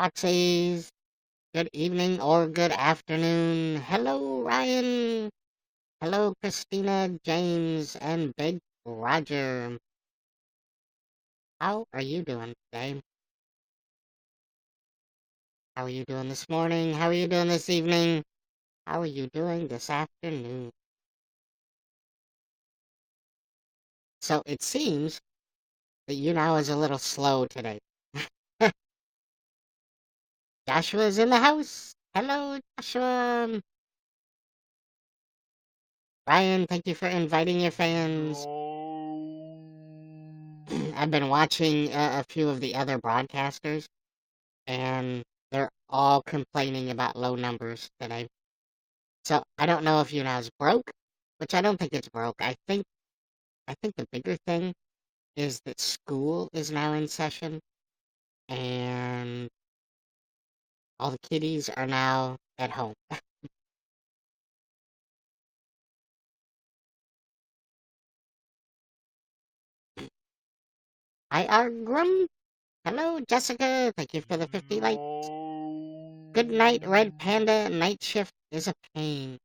Foxies. Good evening or good afternoon. Hello, Ryan. Hello, Christina, James, and Big Roger. How are you doing today? How are you doing this morning? How are you doing this evening? How are you doing this afternoon? So it seems that YouNow is a little slow today. Joshua's in the house. Hello, Joshua. Ryan, thank you for inviting your fans. I've been watching a few of the other broadcasters, and they're all complaining about low numbers today. So I don't know if YouNow's broke, which I don't think it's broke. I think the bigger thing is that school is now in session, and all the kiddies are now at home. Hi, Argrum. Hello, Jessica. Thank you for the 50 likes. Good night, Red Panda. Night shift is a pain.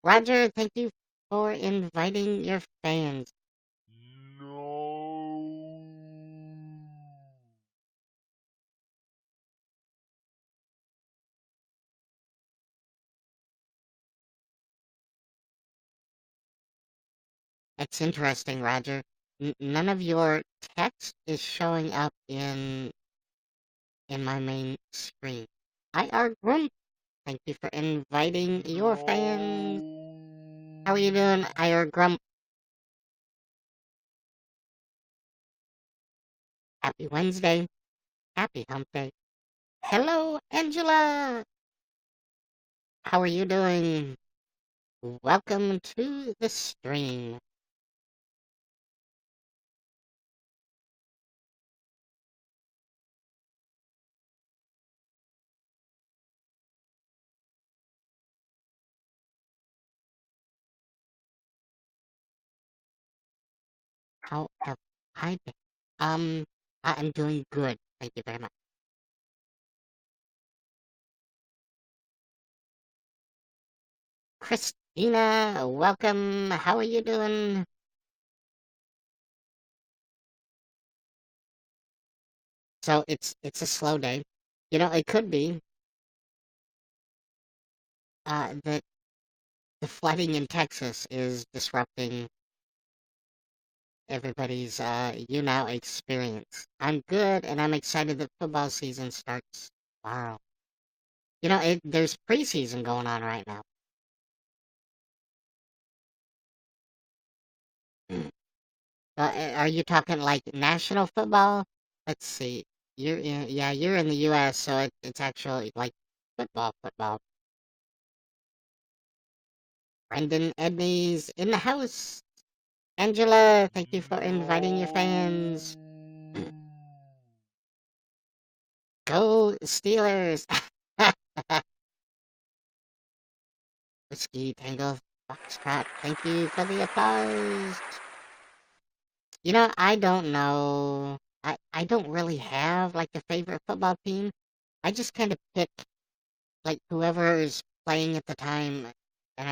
Roger, thank you for inviting your fans. That's interesting, Roger. None of your text is showing up in my main screen. Hi, Argrum. Thank you for inviting your fans. How are you doing, Argrum? Happy Wednesday. Happy Hump Day. Hello, Angela. How are you doing? Welcome to the stream. How have I been? I am doing good. Thank you very much. Christina, welcome. How are you doing? So it's a slow day. It could be that the flooding in Texas is disrupting everybody's YouNow experience. I'm good, and I'm excited that football season starts tomorrow. There's preseason going on right now. Are you talking like national football? Let's see. You're in the U.S., so it's actually like football, football. Brendan Edney's in the house. Angela, thank you for inviting your fans. Go Steelers! Whiskey Tango Foxtrot, thank you for the applause. I don't know. I don't really have like a favorite football team. I just kind of pick like whoever is playing at the time, and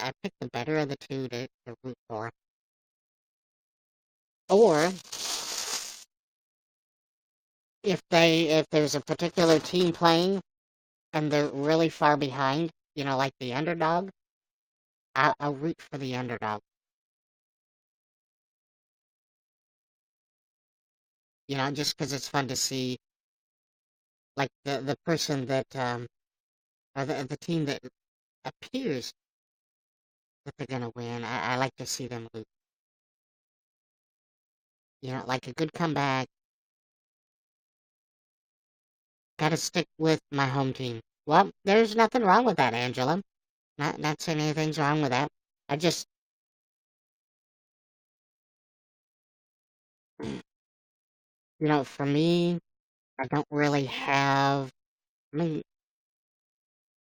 I pick the better of the two to root for. Or if there's a particular team playing and they're really far behind, like the underdog, I'll root for the underdog. Just because it's fun to see like the person that or the team that appears that they're gonna win. I like to see them lose. Like a good comeback. Gotta stick with my home team. Well, there's nothing wrong with that, Angela. Not saying anything's wrong with that. I just, for me, I don't really have. I mean,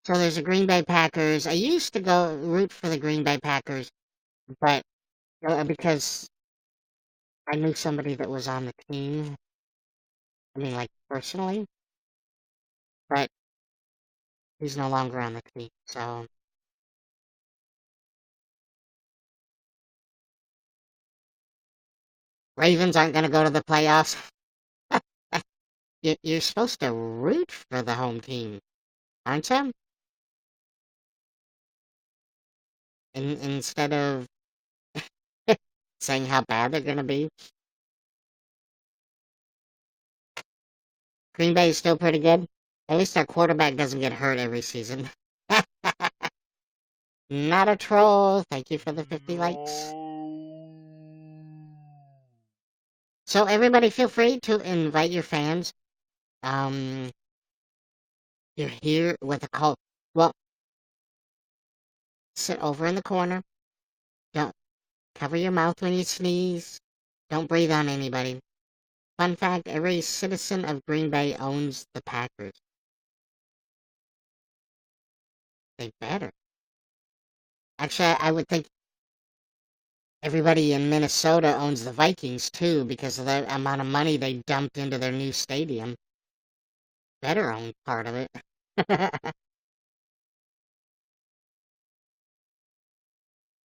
so there's the Green Bay Packers. I used to go root for the Green Bay Packers, but because I knew somebody that was on the team, I mean, like, personally, but he's no longer on the team, so... Ravens aren't going to go to the playoffs. You're supposed to root for the home team, aren't you? Instead of saying how bad they're going to be. Green Bay is still pretty good. At least our quarterback doesn't get hurt every season. Not a troll. Thank you for the 50 likes. So everybody feel free to invite your fans. Um, you're here with a call. Well, sit over in the corner. Don't cover your mouth when you sneeze. Don't breathe on anybody. Fun fact, every citizen of Green Bay owns the Packers. They better. Actually, I would think everybody in Minnesota owns the Vikings too because of the amount of money they dumped into their new stadium. Better own part of it.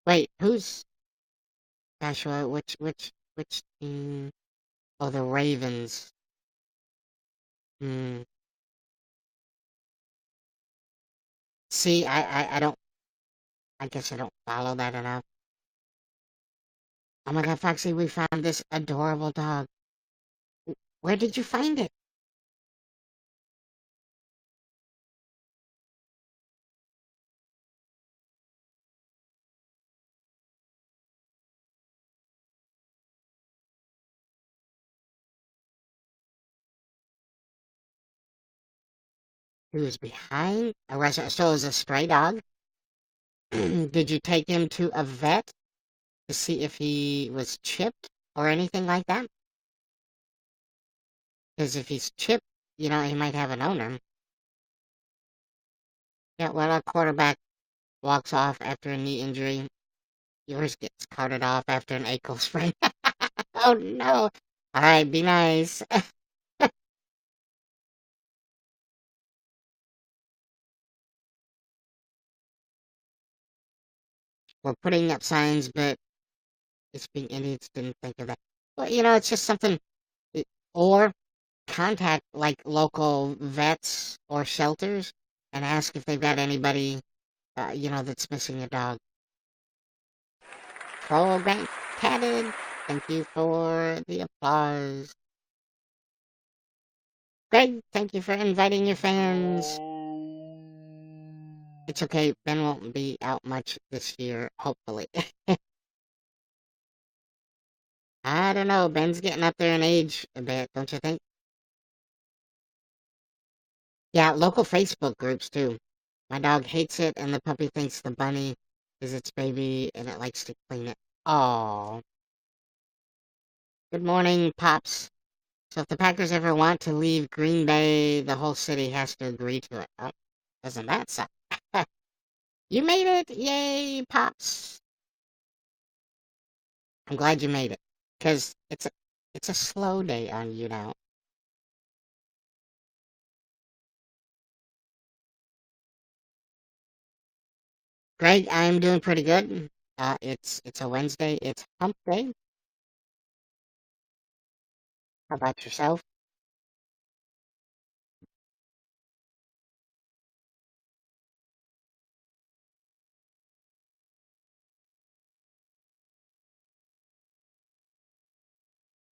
Wait, who's Joshua? Which team? Oh, the Ravens. Hmm. See, I don't. I guess I don't follow that enough. Oh my God, Foxy, we found this adorable dog. Where did you find it? He was behind a restaurant. So it was a stray dog. Did you take him to a vet to see if he was chipped or anything like that? Because if he's chipped, he might have an owner. Yeah, well, our quarterback walks off after a knee injury. Yours gets carted off after an ankle sprain. Oh no! All right, be nice. We're putting up signs, but it's being idiots didn't think of that. Well, it's just something. Or contact like local vets or shelters and ask if they've got anybody, that's missing a dog. Troll Bank Catted, thank you for the applause. Greg, thank you for inviting your fans. It's okay, Ben won't be out much this year, hopefully. I don't know, Ben's getting up there in age a bit, don't you think? Yeah, local Facebook groups too. My dog hates it, and the puppy thinks the bunny is its baby, and it likes to clean it. Oh, good morning, Pops. So if the Packers ever want to leave Green Bay, the whole city has to agree to it. Oh, doesn't that suck? You made it! Yay, Pops! I'm glad you made it, because it's a slow day on YouNow. Greg, I'm doing pretty good. It's a Wednesday. It's Hump Day. How about yourself?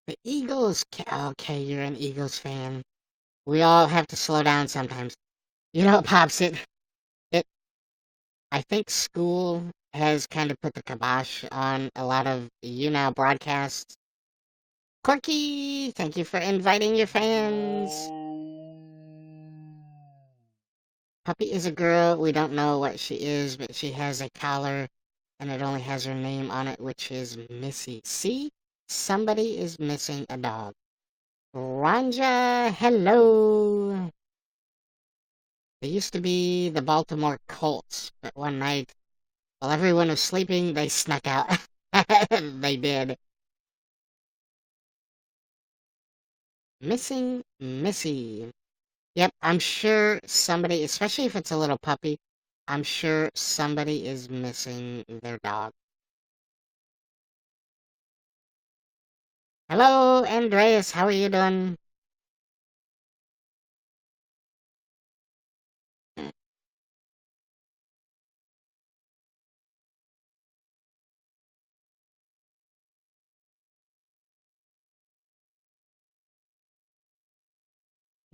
The Eagles. Okay, you're an Eagles fan. We all have to slow down sometimes. You know what, Pops? It. I think school has kind of put the kibosh on a lot of YouNow broadcasts. Corky, thank you for inviting your fans. Puppy is a girl. We don't know what she is, but she has a collar, and it only has her name on it, which is Missy. See? Somebody is missing a dog. Ranja, hello. They used to be the Baltimore Colts, but one night, while everyone was sleeping, they snuck out. They did. Missing Missy. Yep, I'm sure somebody, especially if it's a little puppy, I'm sure somebody is missing their dog. Hello, Andreas. How are you doing?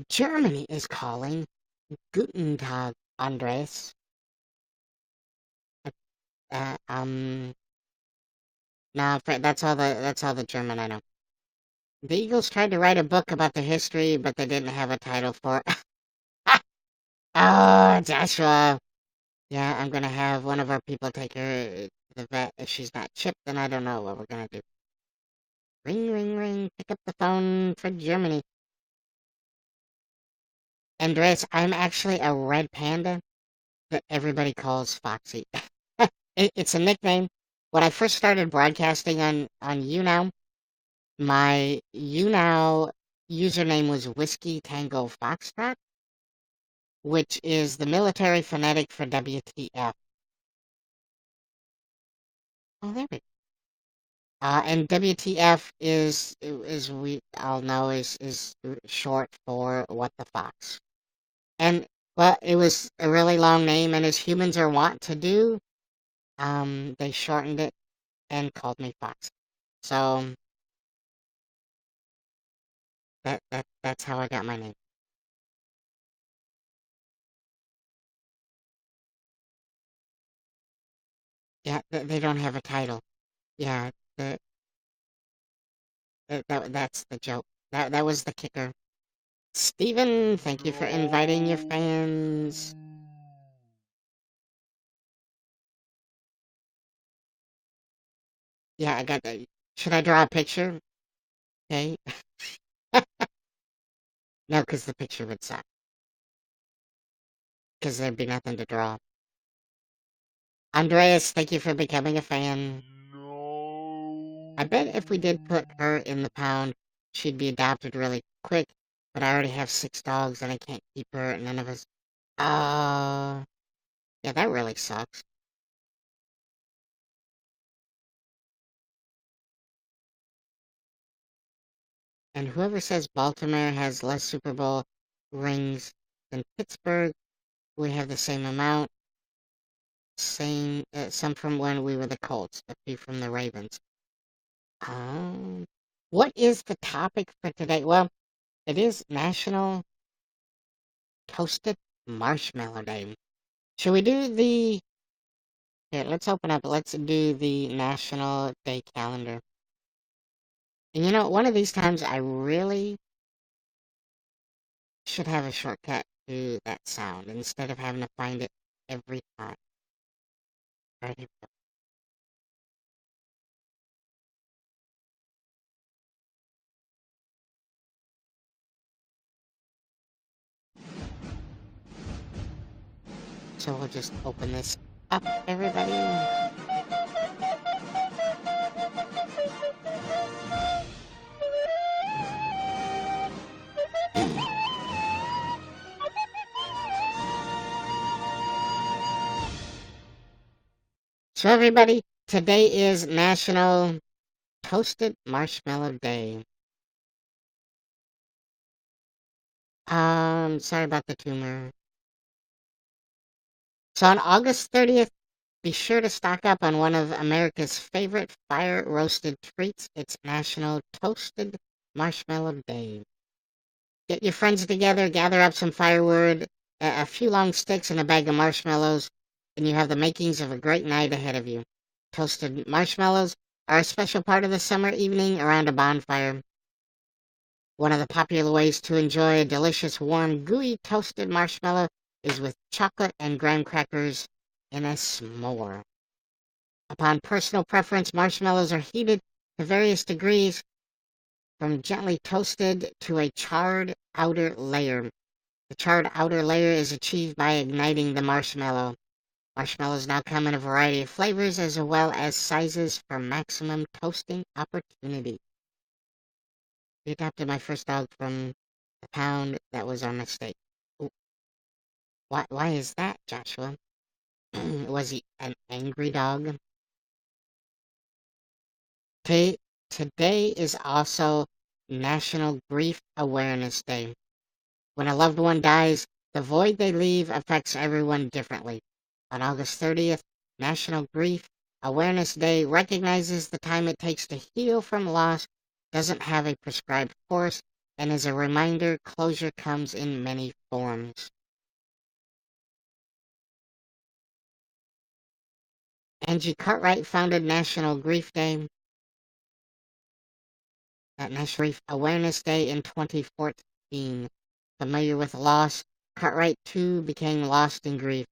Germany is calling. Guten Tag, Andreas. Uh, uh, um, no, that's all the German I know. The Eagles tried to write a book about the history, but they didn't have a title for it. Oh, Joshua. Yeah, I'm gonna have one of our people take her to the vet. If she's not chipped, then I don't know what we're gonna do. Ring, ring, ring. Pick up the phone for Germany. Andreas, I'm actually a red panda that everybody calls Foxy. It's a nickname. When I first started broadcasting on YouNow, my YouNow username was Whiskey Tango Foxtrot, which is the military phonetic for WTF. Oh, there we go. And WTF is we all know is short for what the fox. And well, it was a really long name, and as humans are wont to do, they shortened it and called me Fox. So that's how I got my name. Yeah, they don't have a title. Yeah, the, that's the joke. That was the kicker. Steven, thank you for inviting your fans. Yeah, I got that. Should I draw a picture? Okay. No, because the picture would suck. Because there'd be nothing to draw. Andreas, thank you for becoming a fan. I bet if we did put her in the pound, she'd be adopted really quick. But I already have 6 dogs and I can't keep her, and none of us. Oh, yeah, that really sucks. And whoever says Baltimore has less Super Bowl rings than Pittsburgh, we have the same amount. Same, some from when we were the Colts, a few from the Ravens. Um, what is the topic for today? Well, it is National Toasted Marshmallow Day. Should we do the... Here, let's open up. Let's do the National Day calendar. And you know, one of these times I really should have a shortcut to that sound instead of having to find it every time. Right here. So we'll just open this up, everybody. So everybody, today is National Toasted Marshmallow Day. Sorry about the tumor. So on August 30th, be sure to stock up on one of America's favorite fire roasted treats. It's National Toasted Marshmallow Day. Get your friends together, gather up some firewood, a few long sticks, and a bag of marshmallows, and you have the makings of a great night ahead of you. Toasted marshmallows are a special part of the summer evening around a bonfire. One of the popular ways to enjoy a delicious, warm, gooey toasted marshmallow is with chocolate and graham crackers in a s'more. Upon personal preference, marshmallows are heated to various degrees, from gently toasted to a charred outer layer. The charred outer layer is achieved by igniting the marshmallow. Marshmallows now come in a variety of flavors as well as sizes for maximum toasting opportunity. We adopted my first dog from the pound that was our mistake. Ooh, why is that, Joshua? Was he an angry dog? Ta- Today is also National Grief Awareness Day. When a loved one dies, the void they leave affects everyone differently. On August 30th, National Grief Awareness Day recognizes the time it takes to heal from loss, doesn't have a prescribed course, and is a reminder closure comes in many forms. Angie Cartwright founded National Grief Day, National Grief Awareness Day in 2014. Familiar with loss, Cartwright too became lost in grief.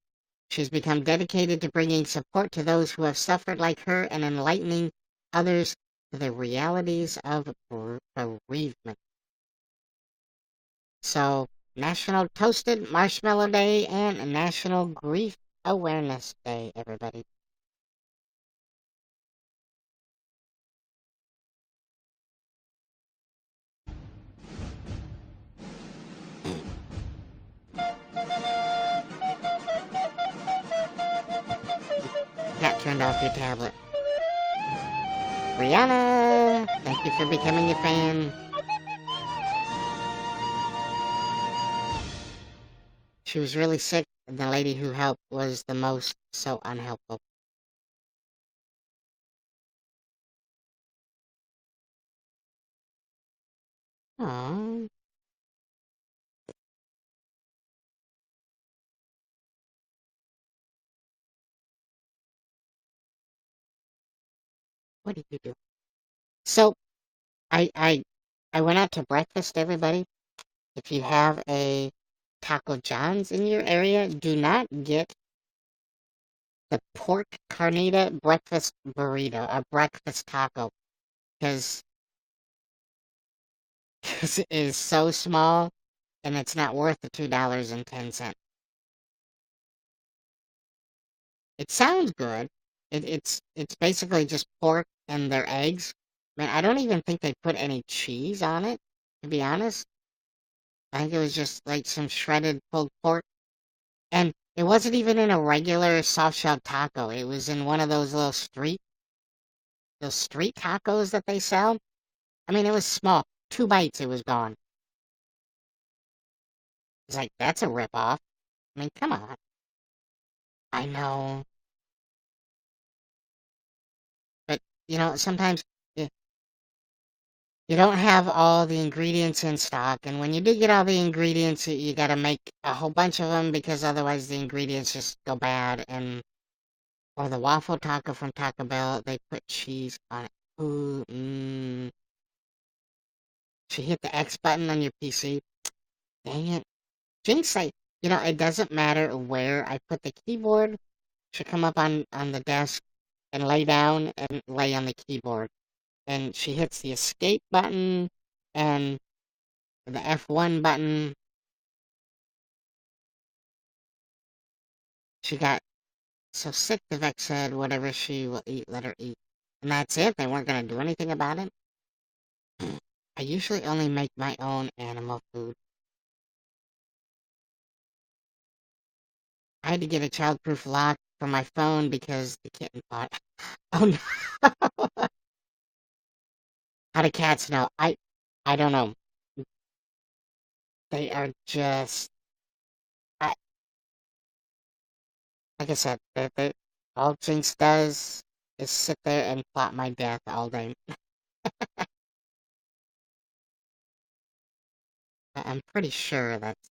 She's become dedicated to bringing support to those who have suffered like her and enlightening others to the realities of bereavement. So, National Toasted Marshmallow Day and National Grief Awareness Day, everybody. Cat turned off your tablet. Rihanna, thank you for becoming a fan. She was really sick, and the lady who helped was the most so unhelpful. Aww. What did you do? So, I, I, I went out to breakfast, everybody. If you have a Taco John's in your area, do not get the pork carnita breakfast burrito, a breakfast taco, because it is so small and it's not worth the $2.10. It sounds good. It's basically just pork and their eggs. Man, I don't even think they put any cheese on it, to be honest. I think it was just like some shredded pulled pork. And it wasn't even in a regular soft shell taco. It was in one of those street tacos that they sell. I mean, it was small. 2 bites, it was gone. It's like, that's a ripoff. I mean, come on. I know. But, sometimes you, you don't have all the ingredients in stock. And when you do get all the ingredients, you got to make a whole bunch of them because otherwise the ingredients just go bad. Or the waffle taco from Taco Bell, they put cheese on it. Ooh, She hit the X button on your PC. Dang it. Jinx, it doesn't matter where I put the keyboard. She'll come up on the desk and lay down and lay on the keyboard. And she hits the escape button and the F1 button. She got so sick the vet said whatever she will eat, let her eat. And that's it. They weren't going to do anything about it. I usually only make my own animal food. I had to get a childproof lock for my phone because the kitten fought. Oh no. How do cats know? I don't know. They are just I, like I said, all Jinx does is sit there and plot my death all day. I'm pretty sure that's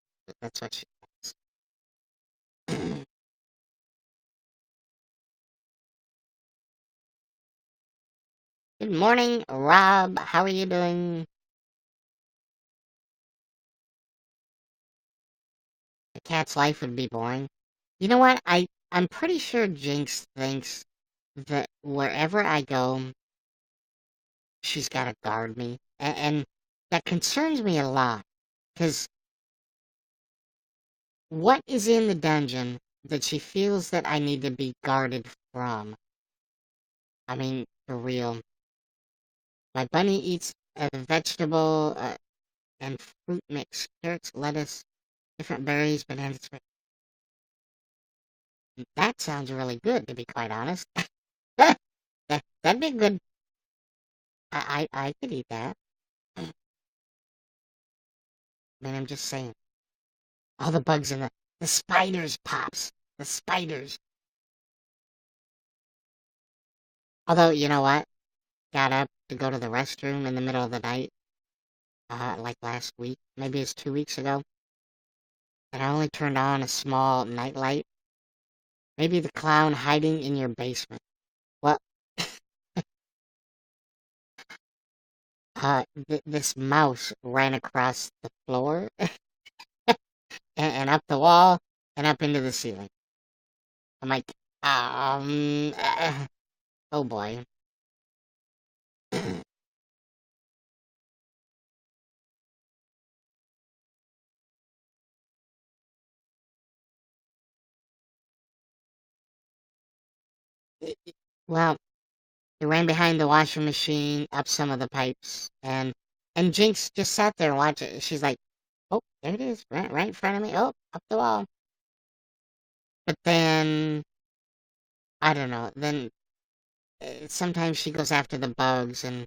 what she does. Good morning, Rob. How are you doing? A cat's life would be boring. You know what? I'm pretty sure Jinx thinks that wherever I go, she's got to guard me, and that concerns me a lot. Because what is in the dungeon that she feels that I need to be guarded from? I mean, for real. My bunny eats a vegetable and fruit mix: carrots, lettuce, different berries, bananas. That sounds really good, to be quite honest. That'd be good. I could eat that. Man, I'm just saying. All the bugs in the spiders, Pops. The spiders. Although, you know what? Got up to go to the restroom in the middle of the night, like last week. Maybe it's 2 weeks ago. And I only turned on a small nightlight. Maybe the clown hiding in your basement. Well, this mouse ran across the floor and up the wall and up into the ceiling. I'm like, oh boy. Well, he ran behind the washing machine, up some of the pipes, and Jinx just sat there and watched it. She's like, "Oh, there it is, right in front of me. Oh, up the wall." But then I don't know. Then sometimes she goes after the bugs, and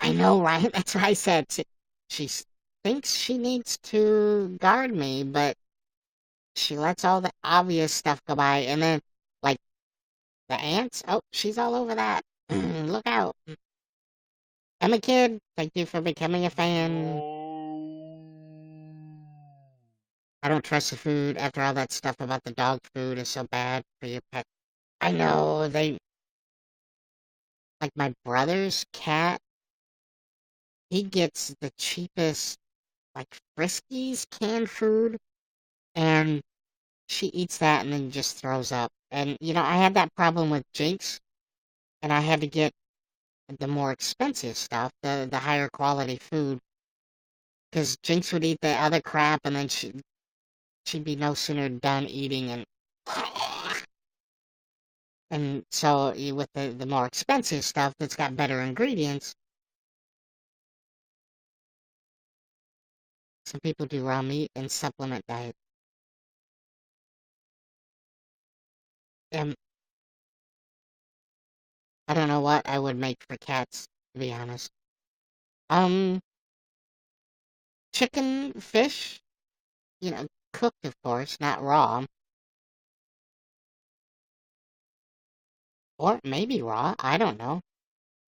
I know, right? That's what I said. She thinks she needs to guard me, but she lets all the obvious stuff go by, and then like the ants. Oh, she's all over that. Look out! I'm a kid. Thank you for becoming a fan. I don't trust the food after all that stuff about the dog food is so bad for your pet. I know they like my brother's cat. He gets the cheapest like Friskies canned food, and she eats that and then just throws up. And I had that problem with Jinx, and I had to get the more expensive stuff, the higher quality food, because Jinx would eat the other crap, and then she'd be no sooner done eating and so with the more expensive stuff that's got better ingredients, some people do raw meat and supplement diet. And I don't know what I would make for cats, to be honest. Um, chicken, fish, cooked, of course, not raw, or maybe raw. I don't know.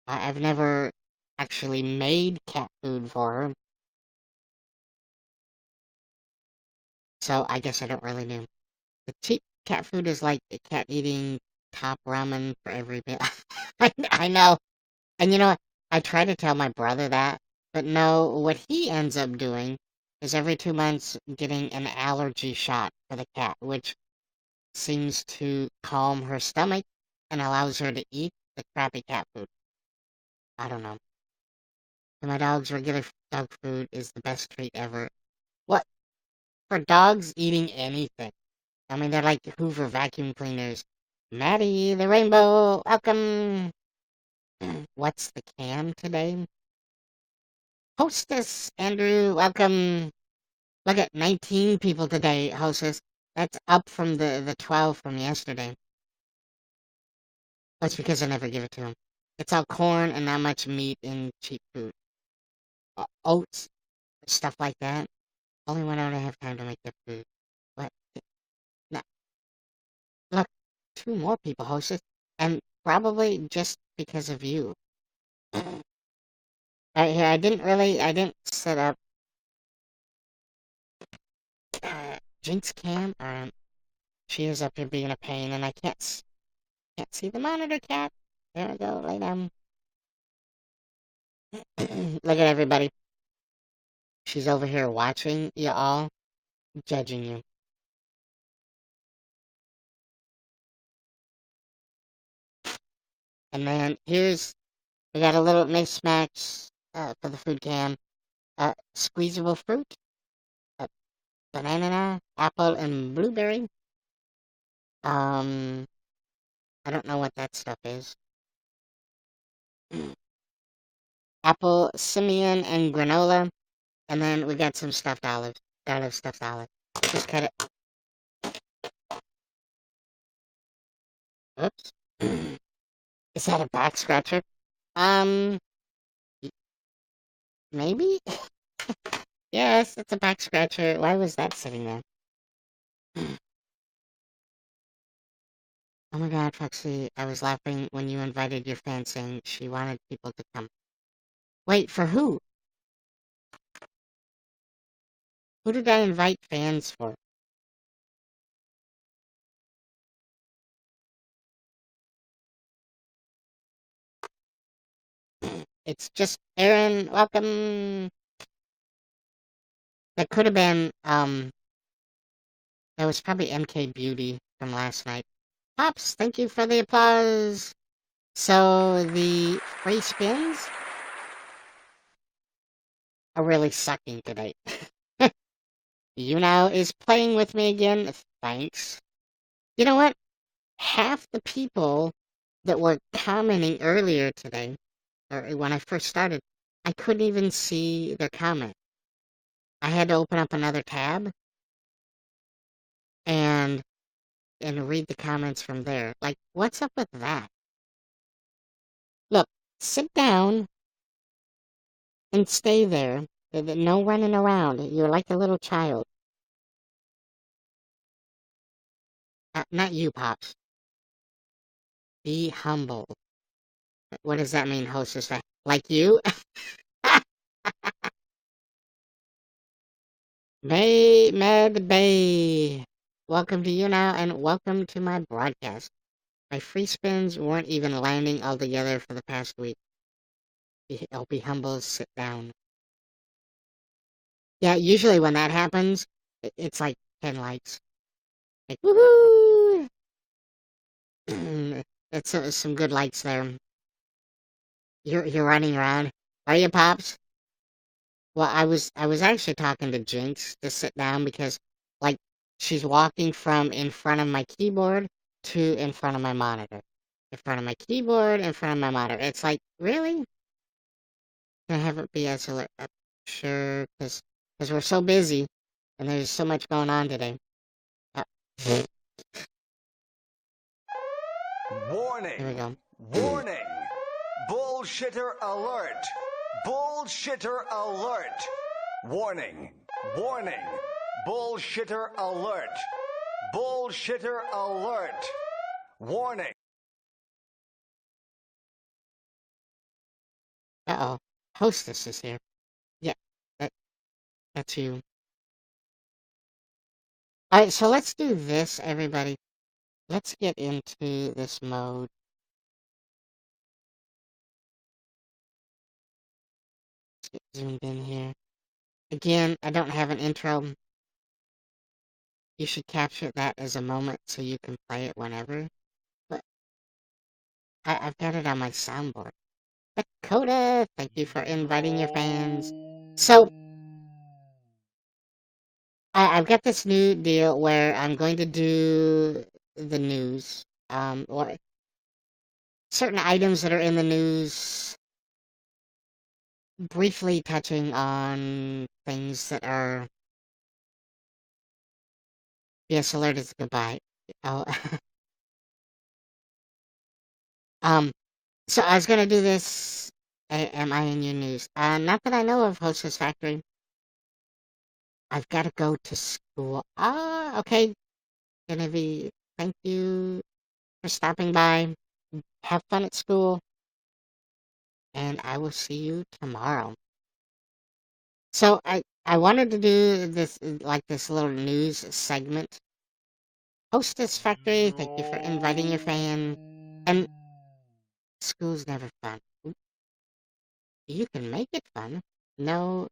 I've never actually made cat food for her, so I guess I don't really know. The cheap cat food is like a cat eating top ramen for every bit. I know. And you know what? I try to tell my brother that, but no, what he ends up doing is every 2 months getting an allergy shot for the cat, which seems to calm her stomach and allows her to eat the crappy cat food. I don't know. And my dog's regular dog food is the best treat ever. What? For dogs eating anything? I mean, they're like Hoover vacuum cleaners. Maddie the Rainbow, welcome. What's the cam today? Hostess Andrew, welcome. Look at 19 people today, hostess. That's up from the 12 from yesterday. That's because I never give it to him. It's all corn and not much meat and cheap food. Oats, stuff like that. Only when I don't have time to make the food. But, no, look, two more people hostess. And probably just because of you. Right here, I didn't set up Jinx cam. She is up here being a pain, and I can't see the monitor, cat. There we go, lay down. Look at everybody. She's over here watching you all, judging you. And then we got a little mismatch for the food cam. Squeezable fruit, uh, banana, apple, and blueberry. I don't know what that stuff is. apple, Simeon, and granola. And then we got some stuffed olives. Gotta stuffed olive. Just cut it. Oops. Is that a back scratcher? Um, maybe? Yes, it's a back scratcher. Why was that sitting there? Oh my god, Foxy, I was laughing when you invited your fan saying she wanted people to come. Wait, for who? Who did I invite fans for? It's just Aaron, welcome. That could have been, that was probably MK Beauty from last night. Pops, thank you for the applause. So, the free spins are really sucking today. YouNow is playing with me again. Thanks. You know what? Half the people that were commenting earlier today, or when I first started, I couldn't even see their comment. I had to open up another tab and read the comments from there. Like, what's up with that? Look, sit down and stay there. No running around. You're like a little child. Not you, Pops. Be humble. What does that mean, hostess? Like you? May Med Bay. Welcome to YouNow and welcome to my broadcast. My free spins weren't even landing altogether for the past week. I'll be humble, sit down. Yeah, usually when that happens, it's like 10 likes. Like, woohoo! That's some good likes there. You're running around. Are you, Pops? Well, I was actually talking to Jinx to sit down because, like, she's walking from in front of my keyboard to in front of my monitor. In front of my keyboard, in front of my monitor. It's like, really? Can I have it be as alert? Sure, because we're so busy and there's so much going on today. Uh, Warning! Here we go. Warning! Bullshitter alert! Bullshitter alert! Warning! Warning! Bullshitter alert! Bullshitter alert! Warning! Uh-oh. Hostess is here. Yeah, that, that's you. Alright, so let's do this, everybody. Let's get into this mode. Let's get zoomed in here. Again, I don't have an intro. You should capture that as a moment so you can play it whenever. But I've got it on my soundboard. Dakota, thank you for inviting your fans. So, I've got this new deal where I'm going to do the news, or certain items that are in the news, briefly touching on things that are. Yes, alert is goodbye. Oh, um, so I was gonna do this. Am I in your news? Not that I know of, Hostess Factory. I've got to go to school. Okay. Genevieve, thank you for stopping by. Have fun at school, and I will see you tomorrow. So I wanted to do this like this little news segment. Hostess Factory, thank you for inviting your fan. And school's never fun. You can make it fun. No,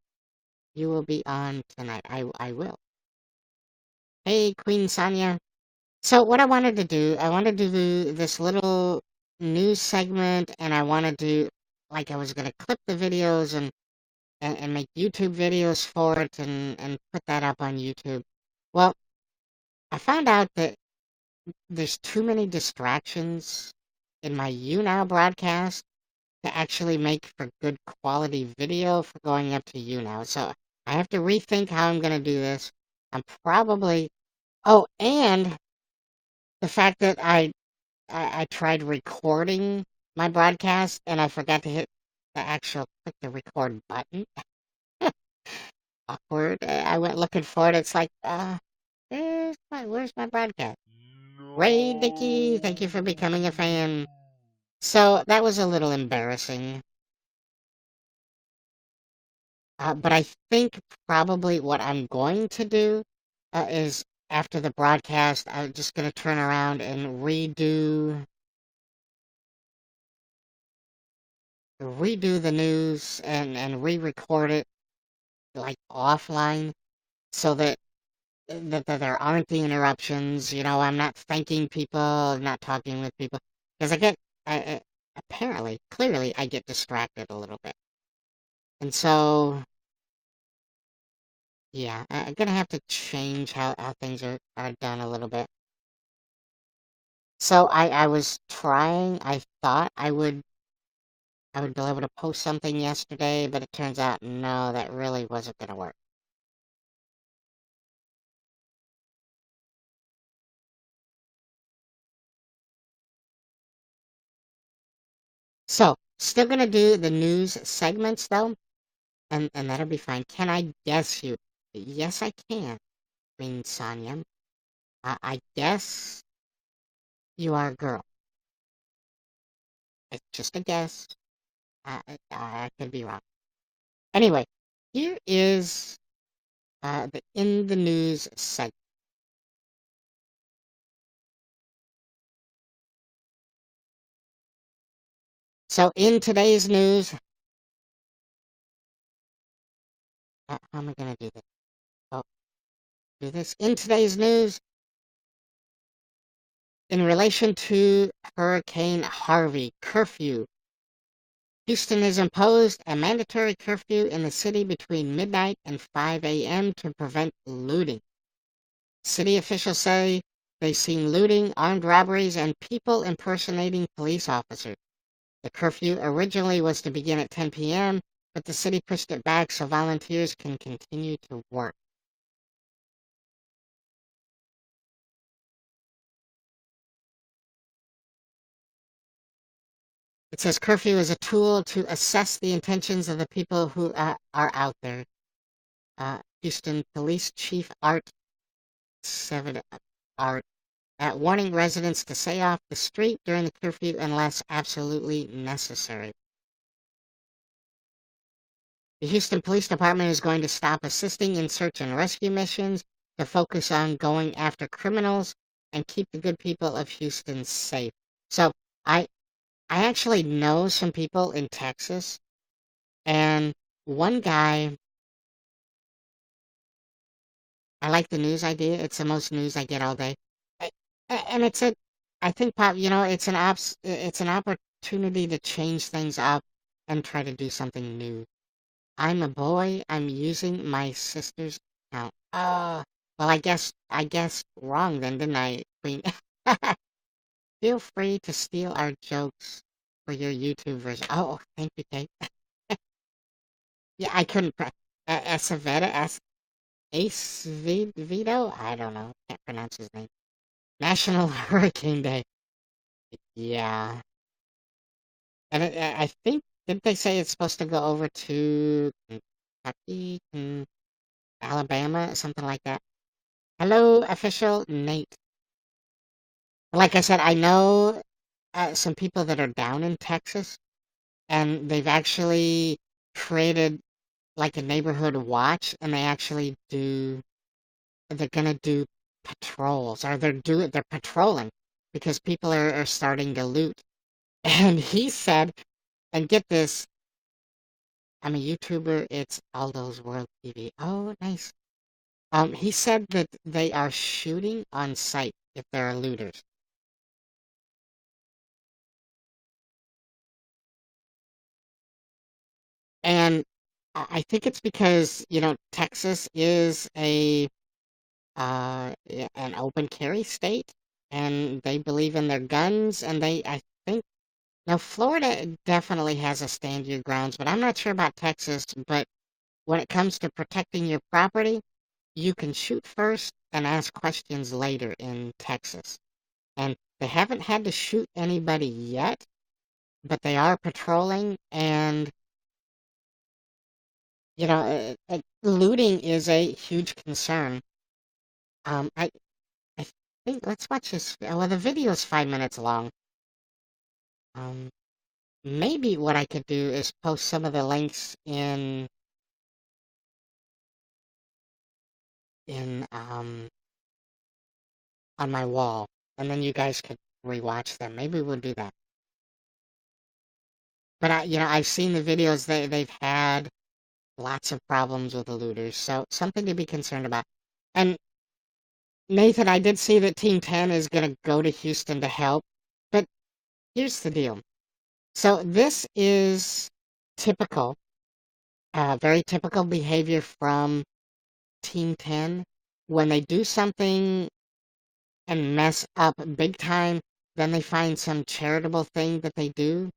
you will be on tonight. I will. Hey, Queen Sonia. So what I wanted to do, I wanted to do this little news segment, and I wanted to, like, I was gonna clip the videos and make YouTube videos for it and put that up on YouTube. Well, I found out that there's too many distractions in my YouNow broadcast to actually make for good quality video for going up to YouNow. So I have to rethink how I'm gonna do this. I'm probably and the fact that I tried recording my broadcast and I forgot to hit the actual click the record button. Awkward. I went looking for it. It's like, where's my broadcast? Ray Dickey, thank you for becoming a fan. So that was a little embarrassing. But I think probably what I'm going to do is after the broadcast, I'm just going to turn around and redo the news and re-record it like offline so that there aren't the interruptions. I'm not thanking people, I'm not talking with people because apparently, clearly, I get distracted a little bit, and so yeah, I'm gonna have to change how things are done a little bit. So I was trying. I thought I would be able to post something yesterday, but it turns out no, that really wasn't gonna work. So still gonna do the news segments though, and that'll be fine. Can I guess you? Yes, I can. Queen Sonia. I guess you are a girl. It's just a guess. I could be wrong. Anyway, here is the in the news segment. So in today's news, how am I gonna do this? Oh, do this in today's news in relation to Hurricane Harvey curfew. Houston has imposed a mandatory curfew in the city between midnight and 5 a.m. to prevent looting. City officials say they've seen looting, armed robberies, and people impersonating police officers. The curfew originally was to begin at 10 p.m., but the city pushed it back so volunteers can continue to work. It says curfew is a tool to assess the intentions of the people who are out there. Houston Police Chief Art Seven Art warning residents to stay off the street during the curfew unless absolutely necessary. The Houston Police Department is going to stop assisting in search and rescue missions to focus on going after criminals and keep the good people of Houston safe. So I I actually know some people in Texas, and one guy, I like the news idea. It's the most news I get all day. I- And I think it's an opportunity to change things up and try to do something new. I'm a boy. I'm using my sister's account. Well, I guess wrong then, didn't I, Queen? Feel free to steal our jokes for your YouTube version. Oh, thank you, Kate. Yeah, I couldn't. Aceveda, Ace Vito? I don't know. Can't pronounce his name. National Hurricane Day. Yeah. And I think, didn't they say it's supposed to go over to Kentucky, Alabama, something like that? Hello, official Nate. Like I said, I know some people that are down in Texas, and they've actually created like a neighborhood watch, and they're gonna do patrols, or they're patrolling because people are starting to loot. And he said, and get this, I'm a YouTuber, it's Aldo's World TV. Oh, nice. He said that they are shooting on sight if there are looters. And I think it's because, Texas is an open carry state, and they believe in their guns, and I think Now, Florida definitely has a stand your grounds, but I'm not sure about Texas. But when it comes to protecting your property, you can shoot first and ask questions later in Texas. And they haven't had to shoot anybody yet, but they are patrolling, and looting is a huge concern. I think let's watch this. Well, the video is 5 minutes long. Um, Maybe what I could do is post some of the links in on my wall, and then you guys could rewatch them. Maybe we'll do that. But I've seen the videos. They've had lots of problems with the looters, so something to be concerned about. And Nathan, I did see that Team 10 is going to go to Houston to help, but here's the deal. So this is typical, very typical behavior from Team 10. When they do something and mess up big time, then they find some charitable thing that they do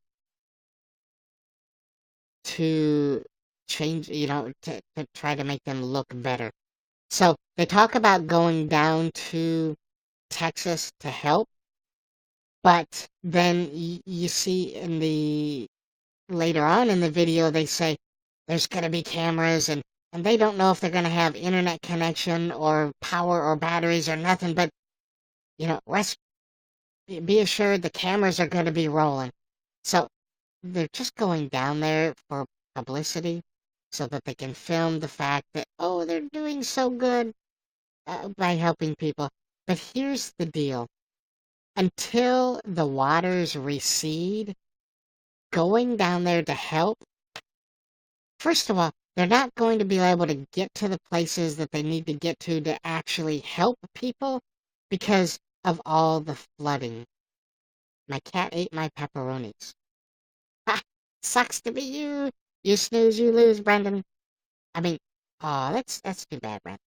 to change, to try to make them look better. So they talk about going down to Texas to help, but then you see in the later on in the video they say there's going to be cameras, and they don't know if they're going to have internet connection or power or batteries or nothing, but rest be assured the cameras are going to be rolling. So they're just going down there for publicity so that they can film the fact that, oh, they're doing so good by helping people. But here's the deal. Until the waters recede, going down there to help, first of all, they're not going to be able to get to the places that they need to get to actually help people because of all the flooding. My cat ate my pepperonis. Ha! Sucks to be you. You snooze, you lose, Brendan. I mean, oh, that's too bad, Brendan.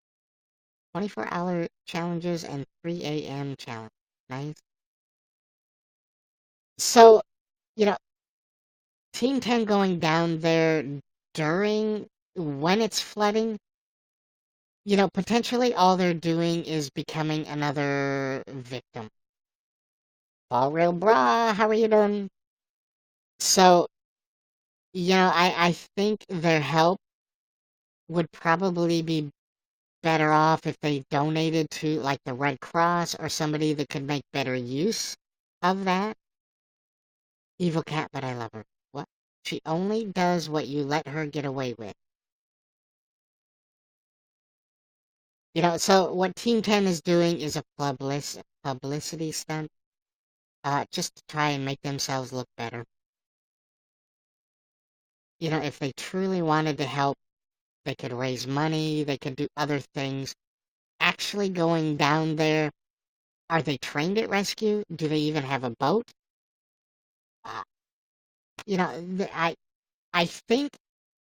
24-hour challenges and 3 a.m. challenge. Nice. So, you know, Team 10 going down there during when it's flooding, potentially all they're doing is becoming another victim. All real bra, how are you doing? So, I think their help would probably be better off if they donated to like the Red Cross or somebody that could make better use of that. Evil cat, but I love her. What? She only does what you let her get away with. So what Team 10 is doing is a publicity stunt, just to try and make themselves look better. If they truly wanted to help, they could raise money, they could do other things. Actually going down there, are they trained at rescue? Do they even have a boat? Uh, I think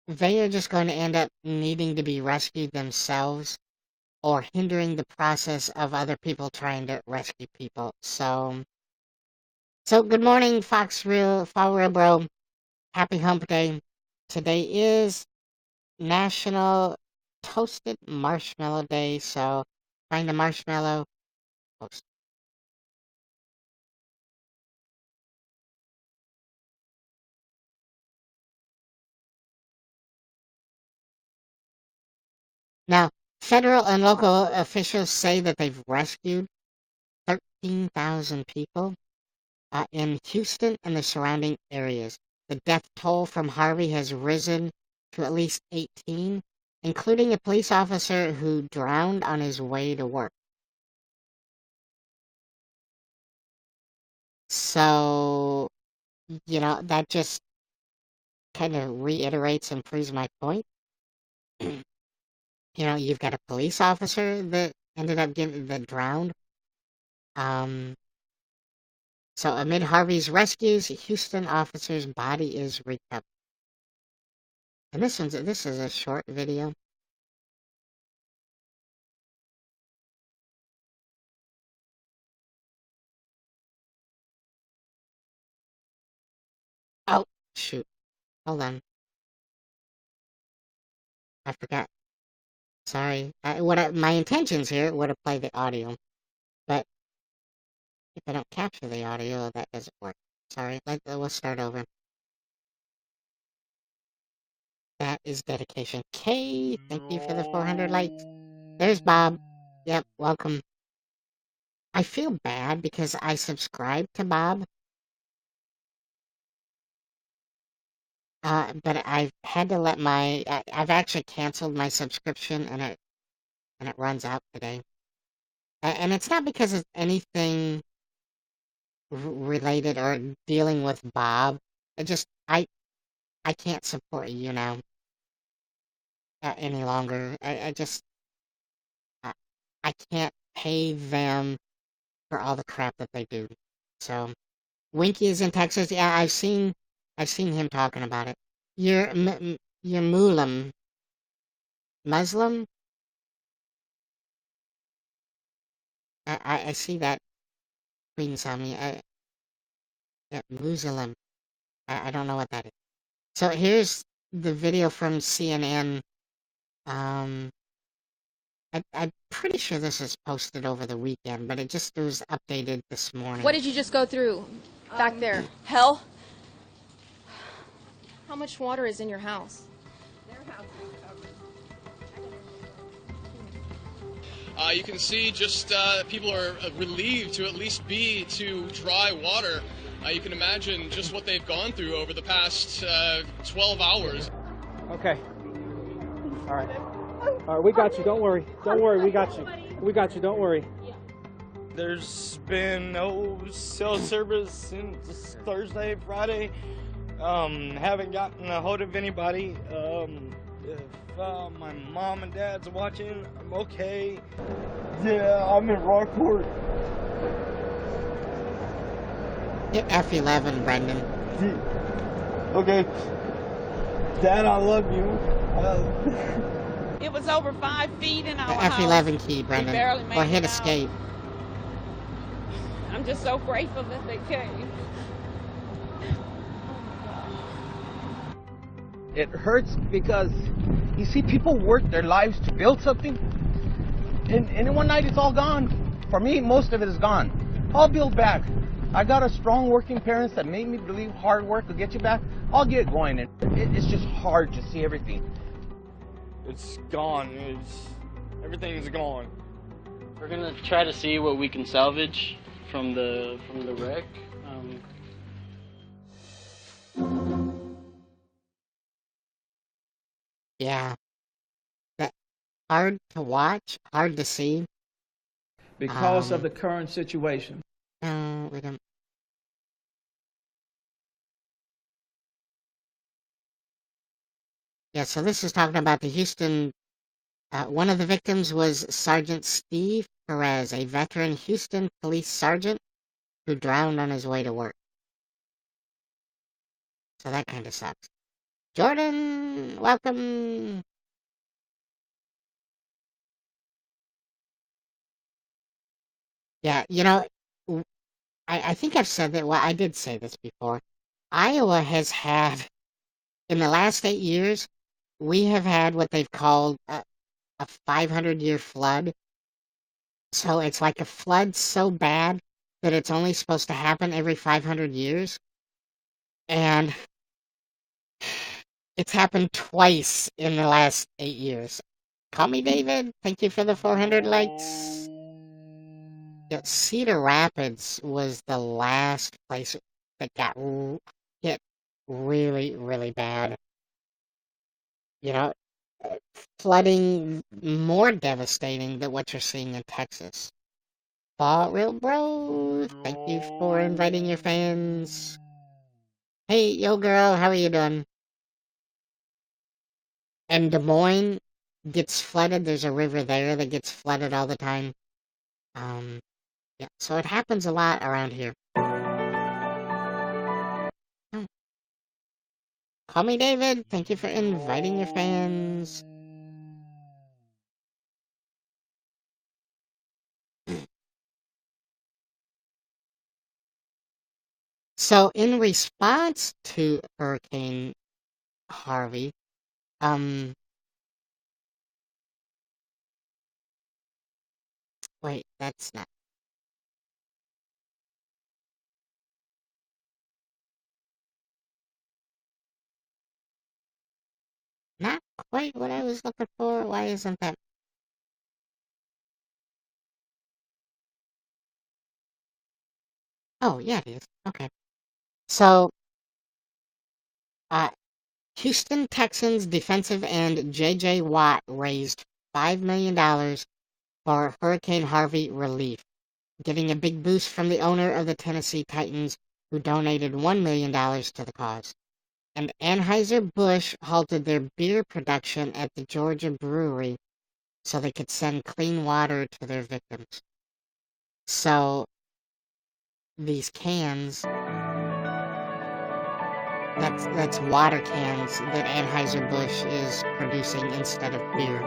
they are just going to end up needing to be rescued themselves or hindering the process of other people trying to rescue people. So good morning, Fall Real Bro. Happy Hump Day. Today is National Toasted Marshmallow Day, so find a marshmallow, toast. Now, federal and local officials say that they've rescued 13,000 people in Houston and the surrounding areas. The death toll from Harvey has risen to at least 18, including a police officer who drowned on his way to work. So, that just kind of reiterates and proves my point. You've got a police officer that ended up getting that drowned. Um, so amid Harvey's rescues, Houston officer's body is recovered. And this is a short video. shoot. Hold on. I forgot. Sorry. My intentions here would have played the audio, but if I don't capture the audio, that doesn't work. Sorry. Let's start over. That is dedication. K, thank you for the 400 likes. There's Bob. Yep, welcome. I feel bad because I subscribed to Bob, but I've had to let I've actually canceled my subscription, and it runs out today. And it's not because of anything related or dealing with Bob. It just I can't support YouNow any longer. I, I can't pay them for all the crap that they do. So Winky is in Texas. Yeah, I've seen him talking about it. You're Muslim. I see that Queen saw me. Yeah, Muslim. I don't know what that is. So here's the video from CNN. Um, I'm pretty sure this is posted over the weekend, but it just was updated this morning. What did you just go through back there? Hell? How much water is in your house? Their house is covered. You can see just people are relieved to at least be to dry water. You can imagine just what they've gone through over the past 12 hours. Okay. All right. All right, we got you. Don't worry. Don't worry. We got you. We got you. Don't worry. There's been no cell service since Thursday, Friday. Haven't gotten a hold of anybody. If my mom and dad's watching, I'm okay. Yeah, I'm in Rockport. Hit F11, Brendan. Okay. Dad, I love you. It was over 5 feet in our house. F11 key, Brendan. barely made Or hit it out. escape. I'm just so grateful that they came. It hurts because you see people work their lives to build something, and in one night it's all gone. For me, most of it is gone. I'll build back. I got a strong working parents that made me believe hard work will get you back. I'll get going, and it's just hard to see everything. It's gone. Everything's gone. We're gonna try to see what we can salvage from the wreck. Yeah. That hard to watch, hard to see. Because of the current situation. No, we don't. Yeah, so this is talking about the Houston. One of the victims was Sergeant Steve Perez, a veteran Houston police sergeant who drowned on his way to work. So that kind of sucks. Jordan, welcome. Yeah, I think I've said that. Well, I did say this before. Iowa has had, in the last 8 years, we have had what they've called a 500-year flood. So it's like a flood so bad that it's only supposed to happen every 500 years. And it's happened twice in the last 8 years. Call me David. Thank you for the 400 likes. Yeah, Cedar Rapids was the last place that got hit really, really bad. Flooding more devastating than what you're seeing in Texas. Fall Real Bro, thank you for inviting your fans. Hey, yo girl, how are you doing? And Des Moines gets flooded. There's a river there that gets flooded all the time. Yeah, so it happens a lot around here. Oh. Call me David. Thank you for inviting your fans. So in response to Hurricane Harvey, wait, that's not quite what I was looking for. Why isn't that? Oh, yeah, it is. Okay. So, uh, Houston Texans defensive end J.J. Watt raised $5 million for Hurricane Harvey relief, getting a big boost from the owner of the Tennessee Titans, who donated $1 million to the cause. And Anheuser-Busch halted their beer production at the Georgia brewery so they could send clean water to their victims. So, these cans, that's water cans that Anheuser-Busch is producing instead of beer.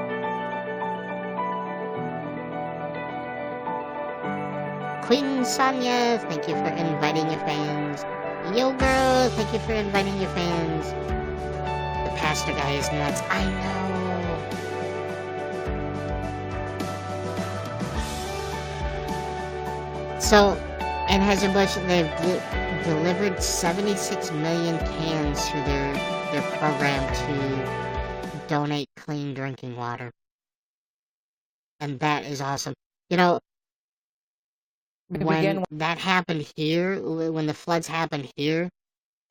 Queen Sonia, thank you for inviting your fans. Yo girl, thank you for inviting your fans. The pastor guy is nuts. I know. So, Anheuser-Busch, they've delivered 76 million cans through their program to donate clean drinking water. And that is awesome. You know, when that happened here, when the floods happened here,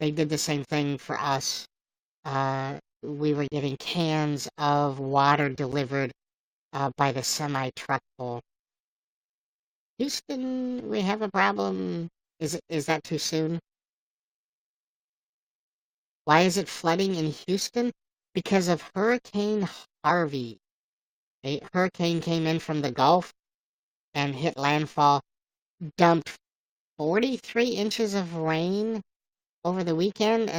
they did the same thing for us. We were getting cans of water delivered by the semi-truck full. Houston, we have a problem. Is that too soon? Why is it flooding in Houston? Because of Hurricane Harvey. A hurricane came in from the Gulf and hit landfall, dumped 43 inches of rain over the weekend,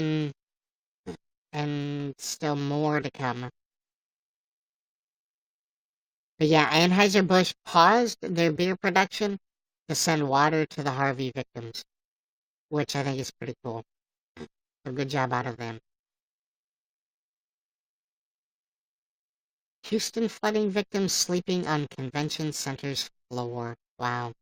and still more to come. But yeah, Anheuser-Busch paused their beer production to send water to the Harvey victims, which I think is pretty cool. So good job out of them. Houston flooding victims sleeping on convention center's floor. Wow.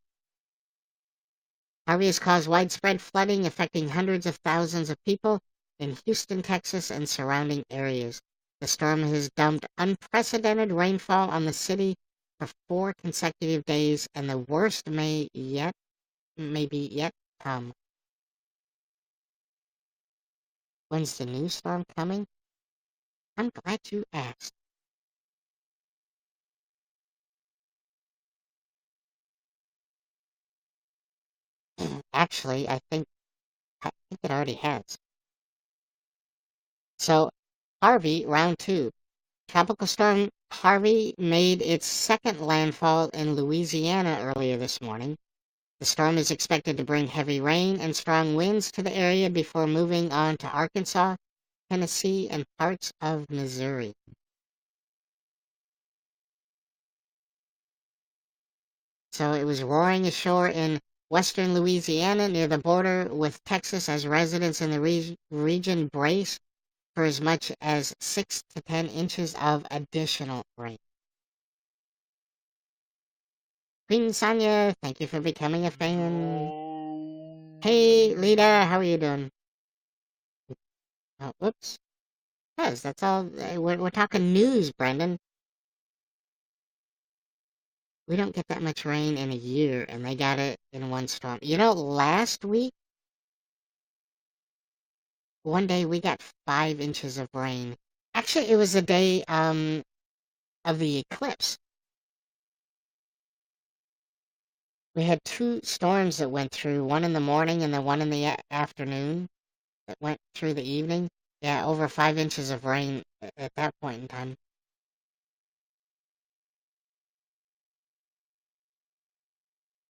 Harvey has caused widespread flooding affecting hundreds of thousands of people in Houston, Texas, and surrounding areas. The storm has dumped unprecedented rainfall on the city for 4 consecutive days, and the worst may be yet come. When's the new storm coming? I'm glad you asked. Actually, I think it already has. So, Harvey, round 2. Tropical storm Harvey made its second landfall in Louisiana earlier this morning. The storm is expected to bring heavy rain and strong winds to the area before moving on to Arkansas, Tennessee, and parts of Missouri. So it was roaring ashore in western Louisiana near the border with Texas as residents in the region brace for as much as 6 to 10 inches of additional rain. Queen Sonia, thank you for becoming a fan. Hey, Lita, how are you doing? Oh, whoops. Yes, that's all. We're talking news, Brendan. We don't get that much rain in a year, and they got it in one storm. You know, last week, one day we got 5 inches of rain. Actually, it was the day of the eclipse. We had 2 storms that went through, one in the morning and the one in the afternoon that went through the evening. Yeah, over 5 inches of rain at that point in time.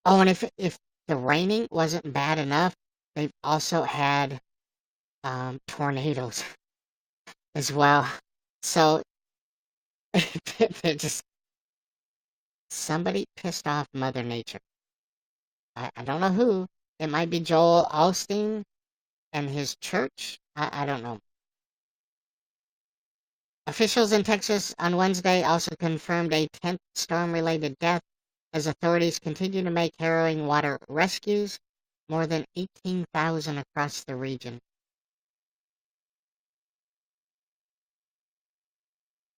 Oh, and if the raining wasn't bad enough, they've also had tornadoes as well. So they're just somebody pissed off Mother Nature. I don't know who. It might be Joel Osteen. and his church? I don't know. Officials in Texas on Wednesday also confirmed a 10th storm-related death as authorities continue to make harrowing water rescues, more than 18,000 across the region.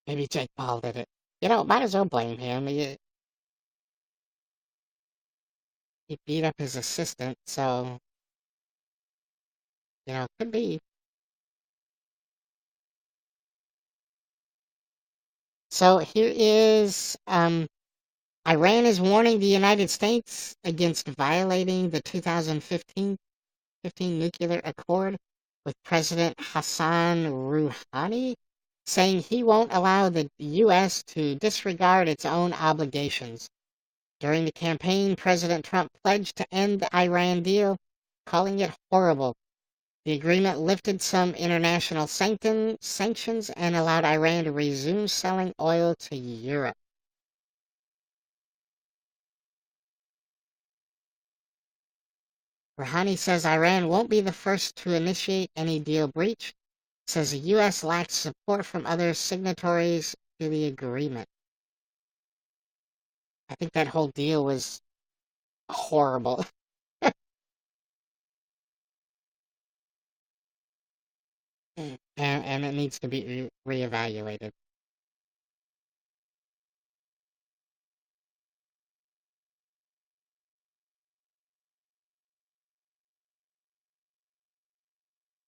Maybe Jake Paul did it. Might as well blame him. He beat up his assistant, so, could be. So here is, Iran is warning the United States against violating the 2015 nuclear accord, with President Hassan Rouhani saying he won't allow the U.S. to disregard its own obligations. During the campaign, President Trump pledged to end the Iran deal, calling it horrible. The agreement lifted some international sanctions and allowed Iran to resume selling oil to Europe. Rouhani says Iran won't be the first to initiate any deal breach, says the U.S. lacked support from other signatories to the agreement. I think that whole deal was horrible. and it needs to be reevaluated.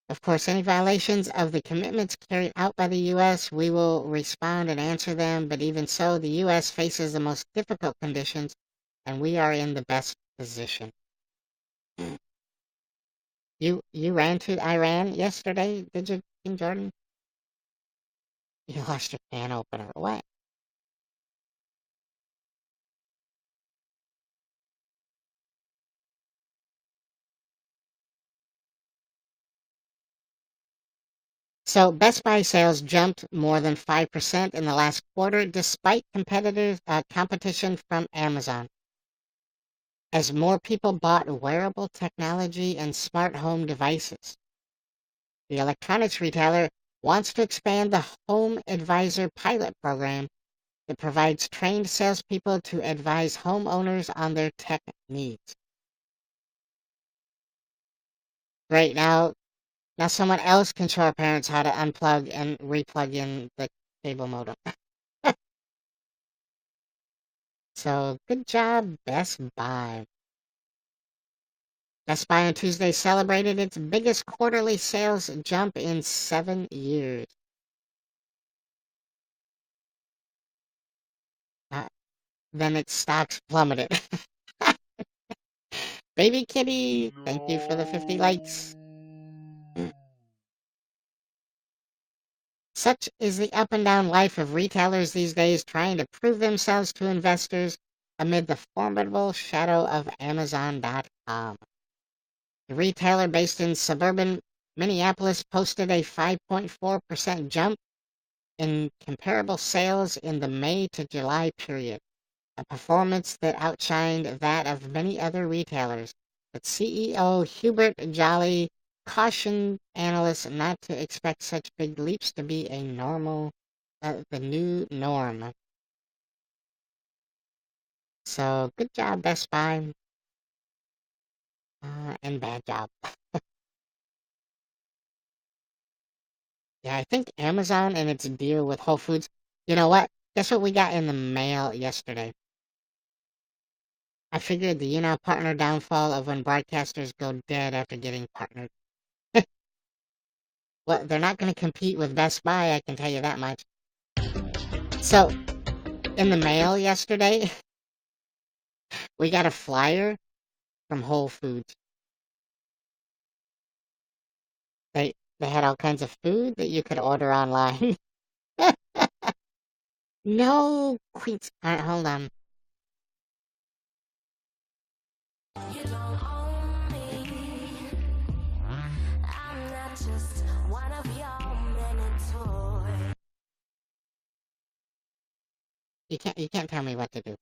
Of course, any violations of the commitments carried out by the U.S., we will respond and answer them, but even so, the U.S. faces the most difficult conditions, and we are in the best position. You ran to Iran yesterday, did you, King Jordan? You lost your can opener. What? So Best Buy sales jumped more than 5% in the last quarter, despite competition from Amazon, as more people bought wearable technology and smart home devices. The electronics retailer wants to expand the Home Advisor pilot program that provides trained salespeople to advise homeowners on their tech needs. Right now someone else can show our parents how to unplug and replug in the cable modem. So, good job, Best Buy. Best Buy on Tuesday celebrated its biggest quarterly sales jump in 7 years. Then its stocks plummeted. Baby Kitty, thank you for the 50 likes. Such is the up and down life of retailers these days, trying to prove themselves to investors amid the formidable shadow of Amazon.com. The retailer based in suburban Minneapolis posted a 5.4% jump in comparable sales in the May to July period, a performance that outshined that of many other retailers. But CEO Hubert Jolly cautioned analysts not to expect such big leaps to be the new norm. So, good job, Best Buy. And bad job. Yeah, I think Amazon and its deal with Whole Foods. You know what? Guess what we got in the mail yesterday? I figured the YouNow partner downfall of when broadcasters go dead after getting partnered. Well, they're not going to compete with Best Buy, I can tell you that much. So, in the mail yesterday, we got a flyer from Whole Foods. They had all kinds of food that you could order online. No, Queens. Alright, hold on. You don't own me. I'm not just one of your many toys. You can't tell me what to do.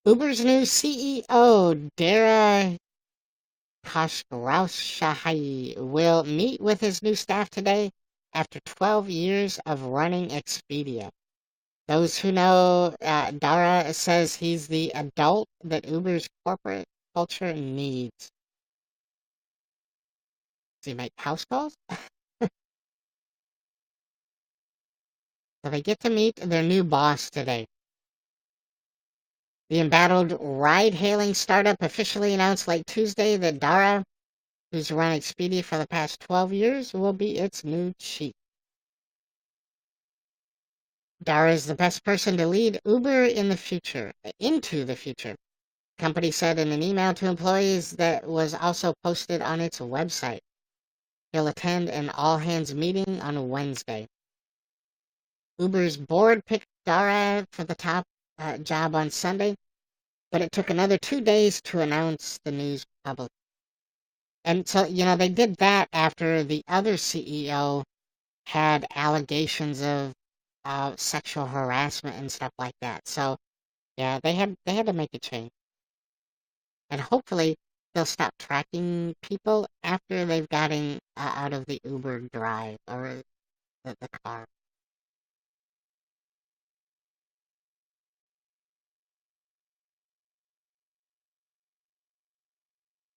Uber's new CEO, Dara Khosrowshahi, will meet with his new staff today after 12 years of running Expedia. Those who know, Dara says he's the adult that Uber's corporate culture needs. Does he make house calls? So they get to meet their new boss today. The embattled ride-hailing startup officially announced late Tuesday that Dara, who's run Expedia for the past 12 years, will be its new chief. Dara is the best person to lead Uber into the future. The company said in an email to employees that was also posted on its website. He'll attend an all-hands meeting on Wednesday. Uber's board picked Dara for the top job on Sunday, but it took another 2 days to announce the news publicly. And so, they did that after the other CEO had allegations of sexual harassment and stuff like that. So, yeah, they had to make a change. And hopefully they'll stop tracking people after they've gotten out of the Uber drive or the car.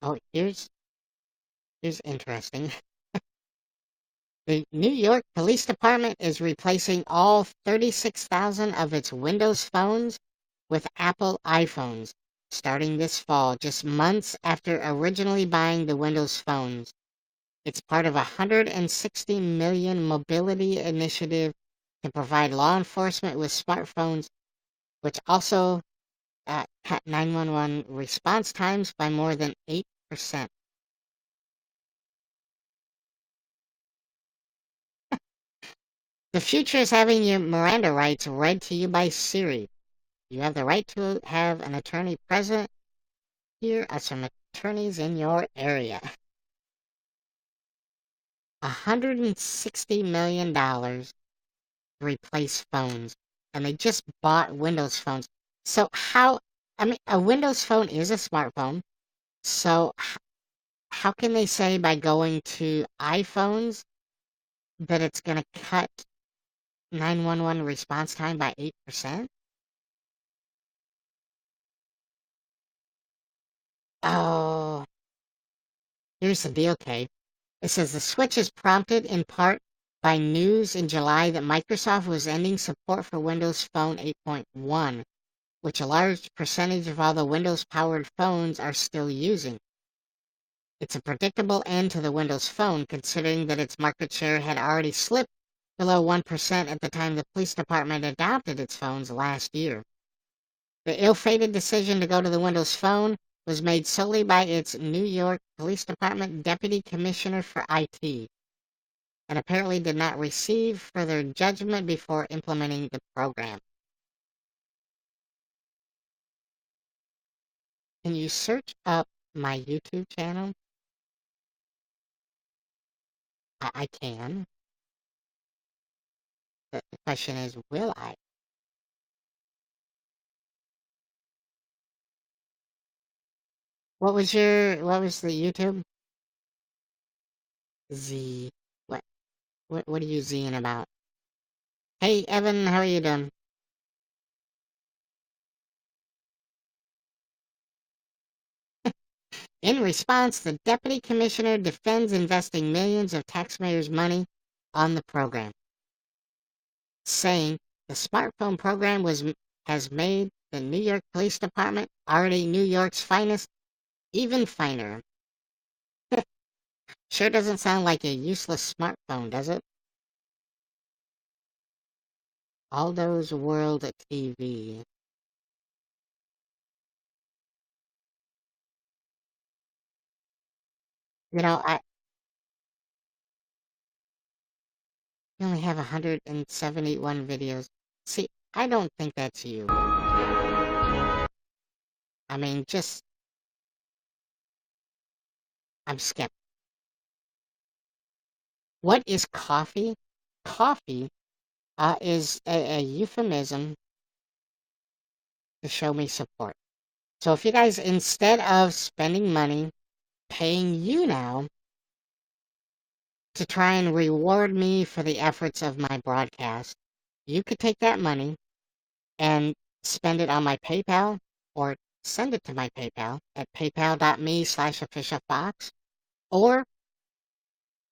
Oh, here's interesting. The New York Police Department is replacing all 36,000 of its Windows phones with Apple iPhones starting this fall, just months after originally buying the Windows phones. It's part of a $160 million mobility initiative to provide law enforcement with smartphones, which also cut 911 response times by more than 8%. The future is having your Miranda rights read to you by Siri. You have the right to have an attorney present. Here are some attorneys in your area. $160 million to replace phones. And they just bought Windows phones. So a Windows phone is a smartphone. So how can they say by going to iPhones that it's going to cut 911 response time by 8%? Oh, here's the deal, Kay. It says the switch is prompted in part by news in July that Microsoft was ending support for Windows Phone 8.1, which a large percentage of all the Windows-powered phones are still using. It's a predictable end to the Windows Phone, considering that its market share had already slipped below 1% at the time the police department adopted its phones last year. The ill-fated decision to go to the Windows Phone was made solely by its New York Police Department Deputy Commissioner for IT, and apparently did not receive further judgment before implementing the program. Can you search up my YouTube channel? I can. The question is, will I? What was the YouTube? Z. What are you Zing about? Hey, Evan, how are you doing? In response, the deputy commissioner defends investing millions of taxpayers' money on the program, saying the smartphone program has made the New York Police Department, already New York's finest, even finer. Sure doesn't sound like a useless smartphone, does it? Aldo's World TV. I only have 171 videos. See, I don't think that's you. I mean, I'm skeptical. What is coffee? Coffee is a euphemism to show me support. So if you guys, instead of spending money paying YouNow to try and reward me for the efforts of my broadcast, you could take that money and spend it on my PayPal or send it to my PayPal at paypal.me/officialfox or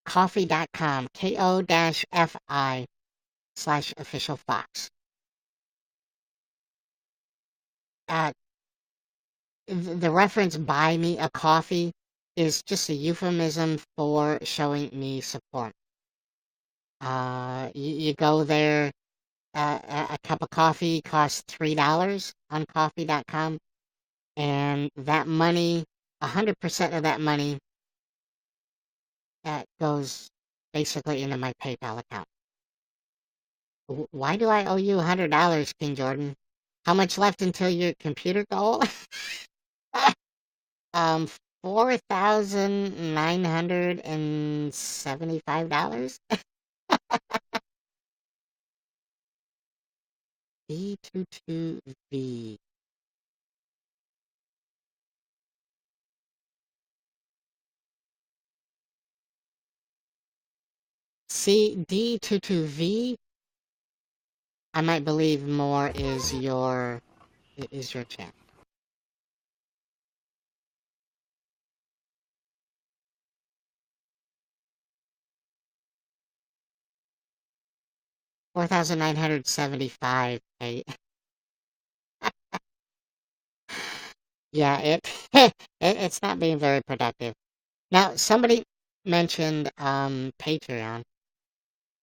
coffee.com, ko-fi/officialfox. The reference "buy me a coffee" is just a euphemism for showing me support. You go there, a cup of coffee costs $3 on coffee.com, and that money, 100% of that money, goes basically into my PayPal account. Why do I owe you $100, King Jordan? How much left until your computer goal? um, $4,975. D22V. See, D22V, I might believe more is your chat. $4,975. Yeah, it's not being very productive. Now, somebody mentioned Patreon.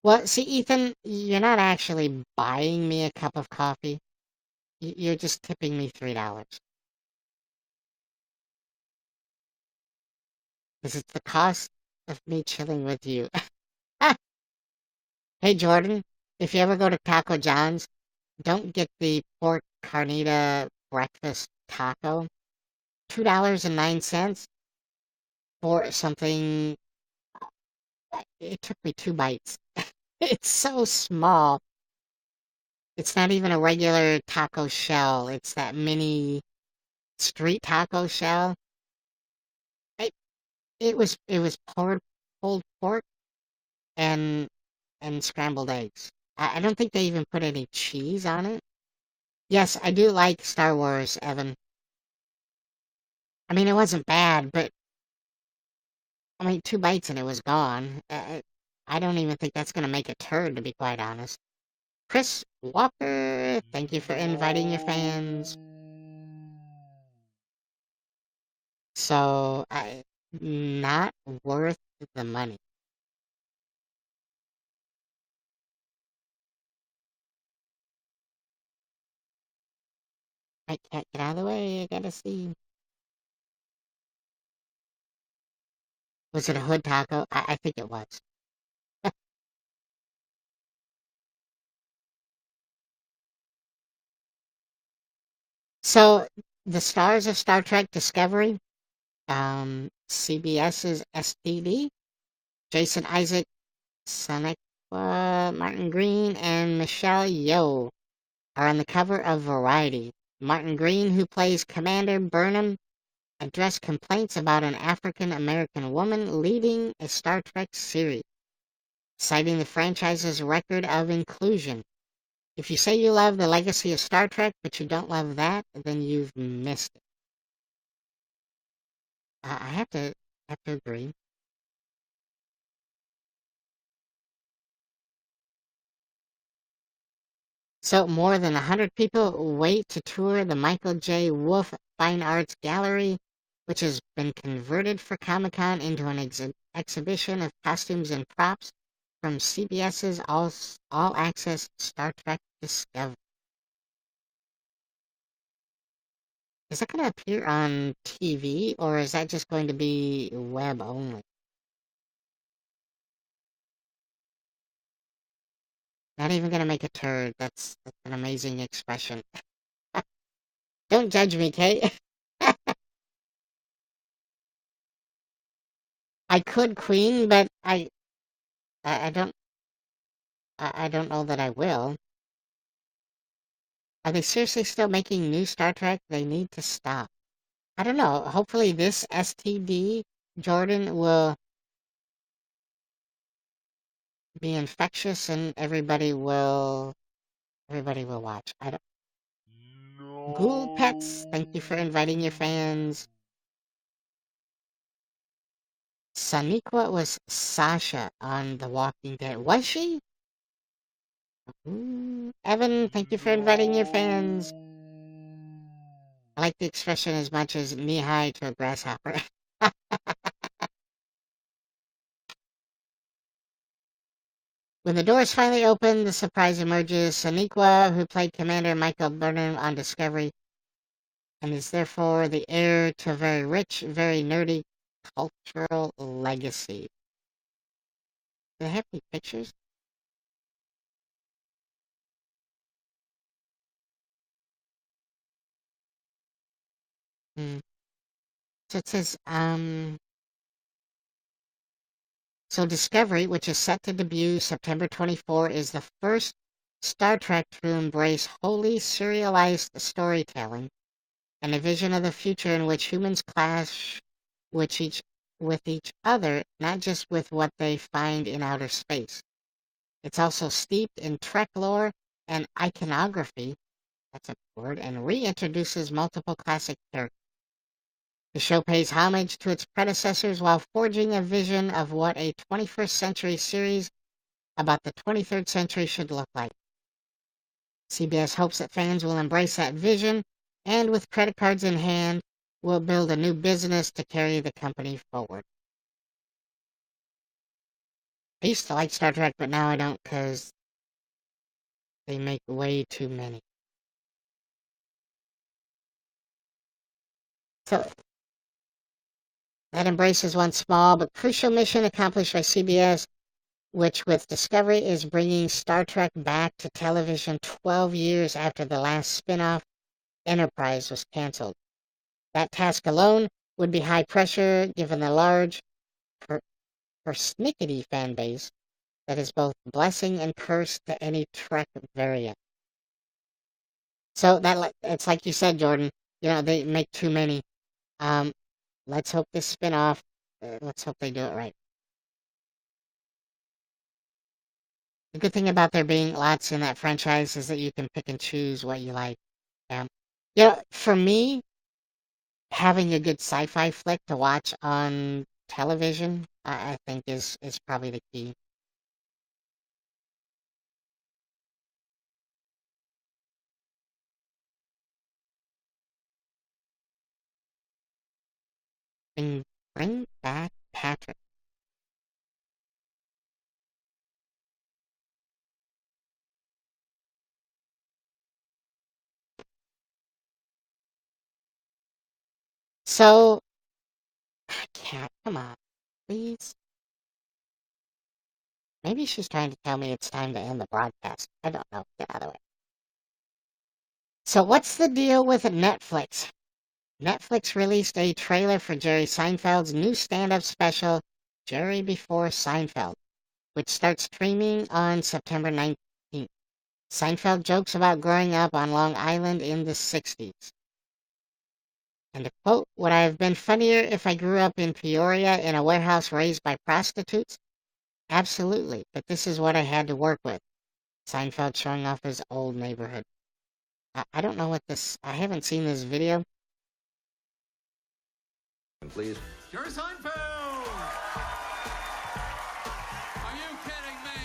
Well, see, Ethan, you're not actually buying me a cup of coffee. You're just tipping me $3. This is the cost of me chilling with you. Hey, Jordan, if you ever go to Taco John's, don't get the pork carnita breakfast taco. $2.09 for something. It took me 2 bites. It's so small. It's not even a regular taco shell. It's that mini street taco shell. It, it was pulled pork and scrambled eggs. I don't think they even put any cheese on it. Yes, I do like Star Wars, Evan. I mean, it wasn't bad, but I mean, 2 bites and it was gone. I don't even think that's gonna make a turd, to be quite honest. Chris Walker, thank you for inviting your fans. So, not worth the money. I can't get out of the way. I gotta see. Was it a hood taco? I think it was. So, the stars of Star Trek Discovery, CBS's STD, Jason Isaac, Sonequa, Martin Green, and Michelle Yeoh are on the cover of Variety. Martin Green, who plays Commander Burnham, addressed complaints about an African American woman leading a Star Trek series, citing the franchise's record of inclusion. If you say you love the legacy of Star Trek, but you don't love that, then you've missed it. I have to agree. So more than 100 people wait to tour the Michael J. Wolff Fine Arts Gallery, which has been converted for Comic-Con into an exhibition of costumes and props from CBS's all-access Star Trek Discovery. Is that going to appear on TV, or is that just going to be web only? Not even going to make a turd. That's an amazing expression. Don't judge me, Kate. I could queen, but I don't know that I will. Are they seriously still making new Star Trek? They need to stop. I don't know. Hopefully this STD, Jordan, will be infectious and everybody will watch. I don't. Ghoul Pets, thank you for inviting your fans. Saniqua was Sasha on The Walking Dead. Was she? Evan, thank you for inviting your fans. I like the expression as much as knee-high to a grasshopper. When the doors finally open, the surprise emerges. Saniqua, who played Commander Michael Burnham on Discovery, and is therefore the heir to a very rich, very nerdy cultural legacy. Do they have any pictures? So it says, so Discovery, which is set to debut September 24, is the first Star Trek to embrace wholly serialized storytelling and a vision of the future in which humans clash with each other, not just with what they find in outer space. It's also steeped in Trek lore and iconography, that's a word, and reintroduces multiple classic characters. The show pays homage to its predecessors while forging a vision of what a 21st century series about the 23rd century should look like. CBS hopes that fans will embrace that vision and, with credit cards in hand, will build a new business to carry the company forward. I used to like Star Trek, but now I don't because they make way too many. So, that embraces one small but crucial mission accomplished by CBS, which with Discovery is bringing Star Trek back to television 12 years after the last spin-off, Enterprise, was canceled. That task alone would be high pressure given the large, persnickety fan base that is both blessing and curse to any Trek variant. So that it's like you said, Jordan. They make too many. Let's hope this spin-off. Let's hope they do it right. The good thing about there being lots in that franchise is that you can pick and choose what you like. For me, having a good sci-fi flick to watch on television, I think is probably the key. Bring back Patrick. So, cat, come on, please. Maybe she's trying to tell me it's time to end the broadcast. I don't know. Get out of the way. So what's the deal with Netflix? Netflix released a trailer for Jerry Seinfeld's new stand-up special, Jerry Before Seinfeld, which starts streaming on September 19th. Seinfeld jokes about growing up on Long Island in the 60s. And to quote, would I have been funnier if I grew up in Peoria in a warehouse raised by prostitutes? Absolutely, but this is what I had to work with. Seinfeld showing off his old neighborhood. I don't know what this... I haven't seen this video. Please. Jerry Seinfeld! Are you kidding me?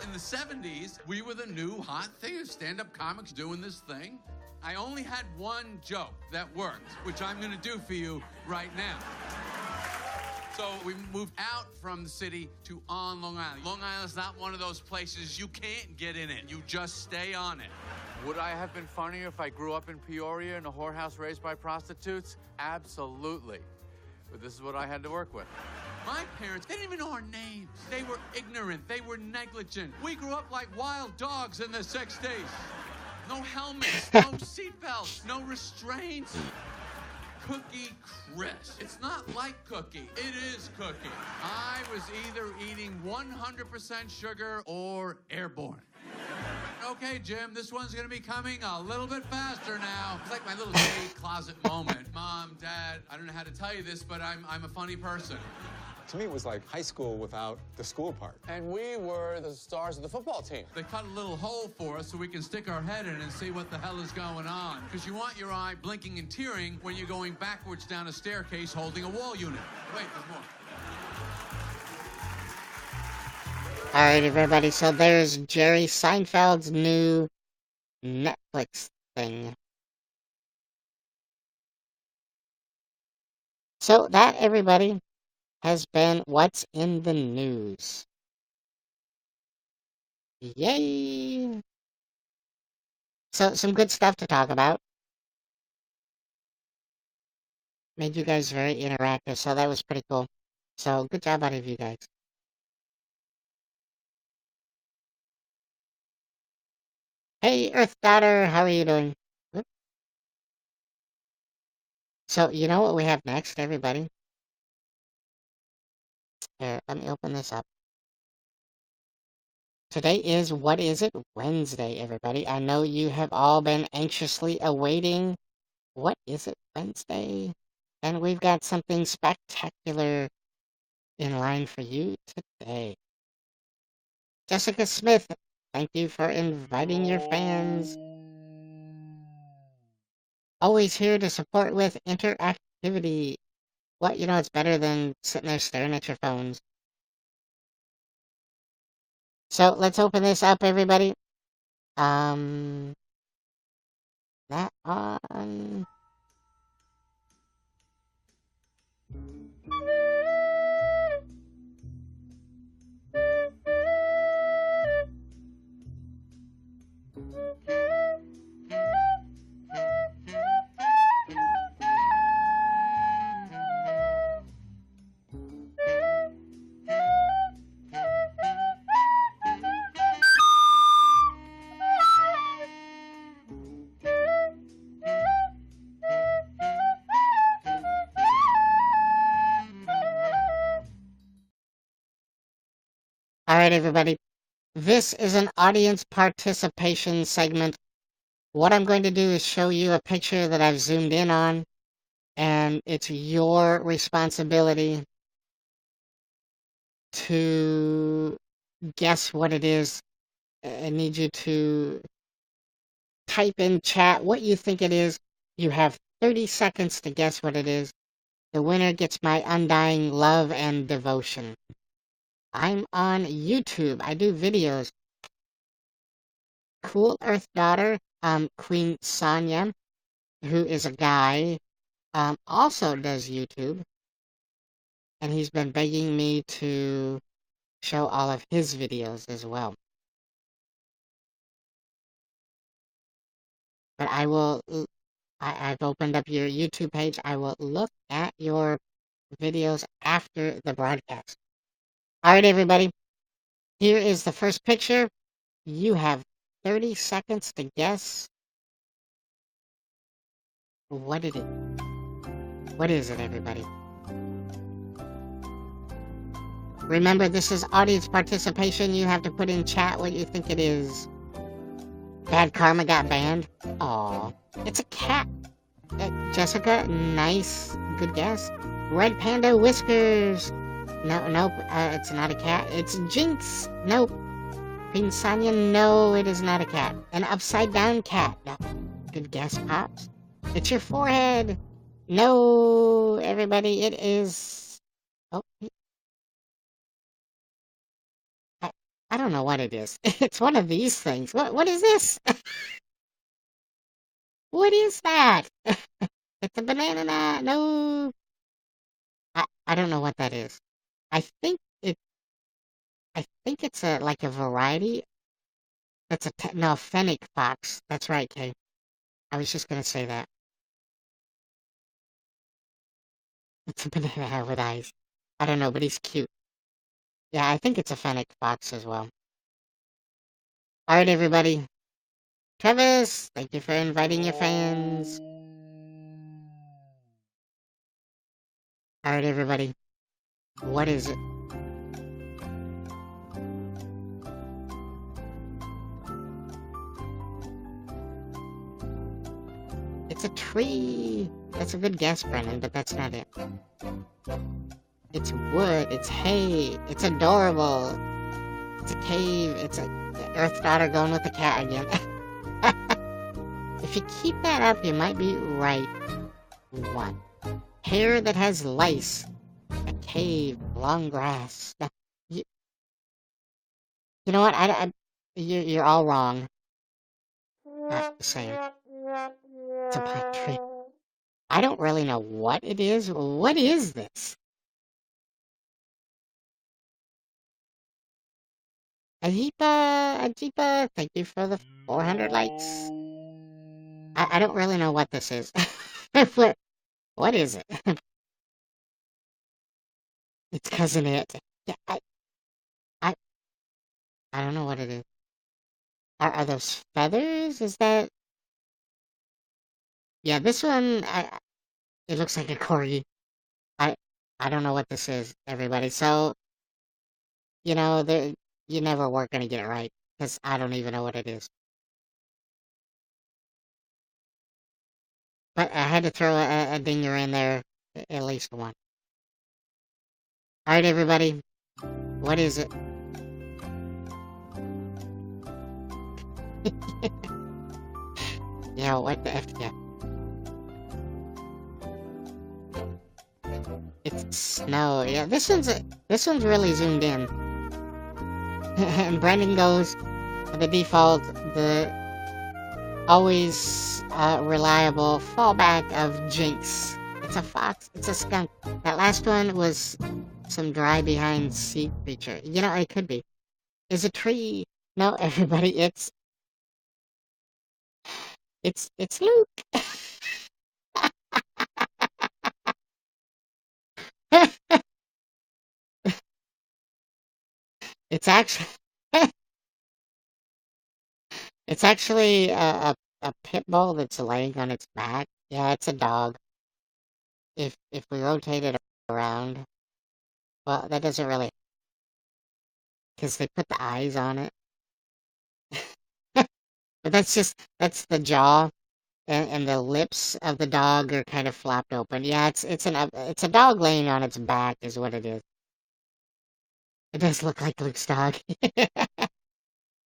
In the 70s, we were the new hot thing of stand-up comics doing this thing. I only had one joke that worked, which I'm going to do for you right now. So we moved out from the city to on Long Island. Long Island's not one of those places you can't get in it. You just stay on it. Would I have been funnier if I grew up in Peoria in a whorehouse raised by prostitutes? Absolutely. But this is what I had to work with. My parents, they didn't even know our names. They were ignorant. They were negligent. We grew up like wild dogs in the 60s. No helmets, no seatbelts, no restraints. Cookie Crisp. It's not like Cookie. It is Cookie. I was either eating 100% sugar or airborne. No okay, Jim, this one's gonna be coming a little bit faster now. It's like my little gay closet moment. Mom, Dad, I don't know how to tell you this, but I'm a funny person. To me, it was like high school without the school part. And we were the stars of the football team. They cut a little hole for us so we can stick our head in and see what the hell is going on. Because you want your eye blinking and tearing when you're going backwards down a staircase holding a wall unit. Wait, there's more. Alright, everybody, so there's Jerry Seinfeld's new Netflix thing. So that, everybody, has been what's in the news. Yay! So, some good stuff to talk about. Made you guys very interactive, so that was pretty cool. So, good job out of you guys. Hey, Earth Daughter, how are you doing? Whoop. So, you know what we have next, everybody? Here, let me open this up. Today is, what is it? Wednesday, everybody. I know you have all been anxiously awaiting, what is it, Wednesday? And we've got something spectacular in line for you today. Jessica Smith, thank you for inviting your fans. Always here to support with interactivity. What, you know, it's better than sitting there staring at your phones. So, let's open this up, everybody. That on... Alright, everybody. This is an audience participation segment. What I'm going to do is show you a picture that I've zoomed in on, and it's your responsibility to guess what it is. I need you to type in chat what you think it is. You have 30 seconds to guess what it is. The winner gets my undying love and devotion. I'm on YouTube. I do videos. Cool Earth Daughter, Queen Sonia, who is a guy, also does YouTube. And he's been begging me to show all of his videos as well. But I will, I've opened up your YouTube page. I will look at your videos after the broadcast. Alright, everybody. Here is the first picture. You have 30 seconds to guess what it is. What is it, everybody? Remember, this is audience participation. You have to put in chat what you think it is. Bad Karma got banned. Aw, it's a cat. Jessica, nice, good guess. Red Panda Whiskers. No, nope, it's not a cat. It's Jinx. Nope. Queen Sonia, no, it is not a cat. An upside down cat. No. Good guess, Pops. It's your forehead. No, everybody, it is... Oh. I don't know what it is. It's one of these things. What is this? What is that? It's a banana nut. No. I don't know what that is. I think it's like a variety. That's no, fennec fox. That's right, Kay. I was just gonna say that. It's a banana with eyes. I don't know, but he's cute. Yeah, I think it's a fennec fox as well. Alright, everybody. Travis, thank you for inviting your fans. Alright, everybody. What is it? It's a tree. That's a good guess, Brennan, but that's not it. It's wood. It's hay. It's adorable. It's a cave. It's a Earth Daughter going with the cat again. If you keep that up, you might be right. One. Hair that has lice. A cave. Long grass. You know what? You're all wrong. Not the same. It's a pine tree. I don't really know what it is. What is this? Ajipa, thank you for the 400 likes. I don't really know what this is. What is it? It's Cousin It. Yeah, I don't know what it is. Are those feathers? Is that... Yeah, this one, it looks like a corgi. I don't know what this is, everybody. So, you know, you never were gonna get it right, because I don't even know what it is. But I had to throw a dinger in there, at least one. Alright, everybody. What is it? Yeah, what the F, yeah. It's snow. Yeah, this one's really zoomed in. And Brendan goes, the default, the always reliable fallback of Jinx. It's a fox. It's a skunk. That last one was some dry behind sea creature. You know, it could be. Is a tree. No, everybody, it's Luke. It's actually it's actually a pit bull that's laying on its back. Yeah, it's a dog. If we rotate it around, well, that doesn't really, because they put the eyes on it. But that's the jaw, and the lips of the dog are kind of flopped open. Yeah, it's a dog laying on its back is what it is. It does look like Luke's dog.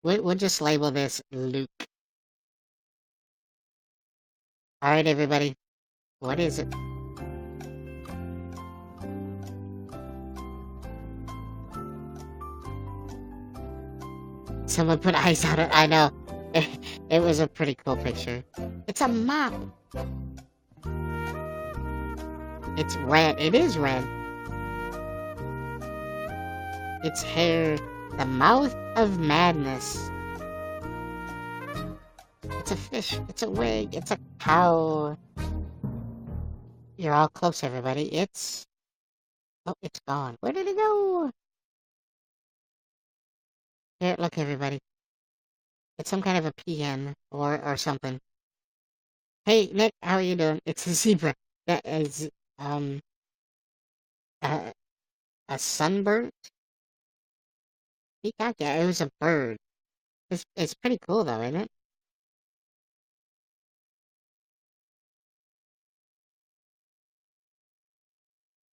We'll just label this Luke. Alright, everybody. What is it? Someone put eyes on it. I know. It was a pretty cool picture. It's a mop. It's red. It is red. Its hair. The mouth of madness. It's a fish. It's a wig. It's a cow. You're all close, everybody. It's... Oh, it's gone. Where did it go? Here, look, everybody. It's some kind of a peahen or something. Hey, Nick, how are you doing? It's a zebra. That is, a sunbird? Peacock? Yeah, it was a bird. It's pretty cool, though, isn't it?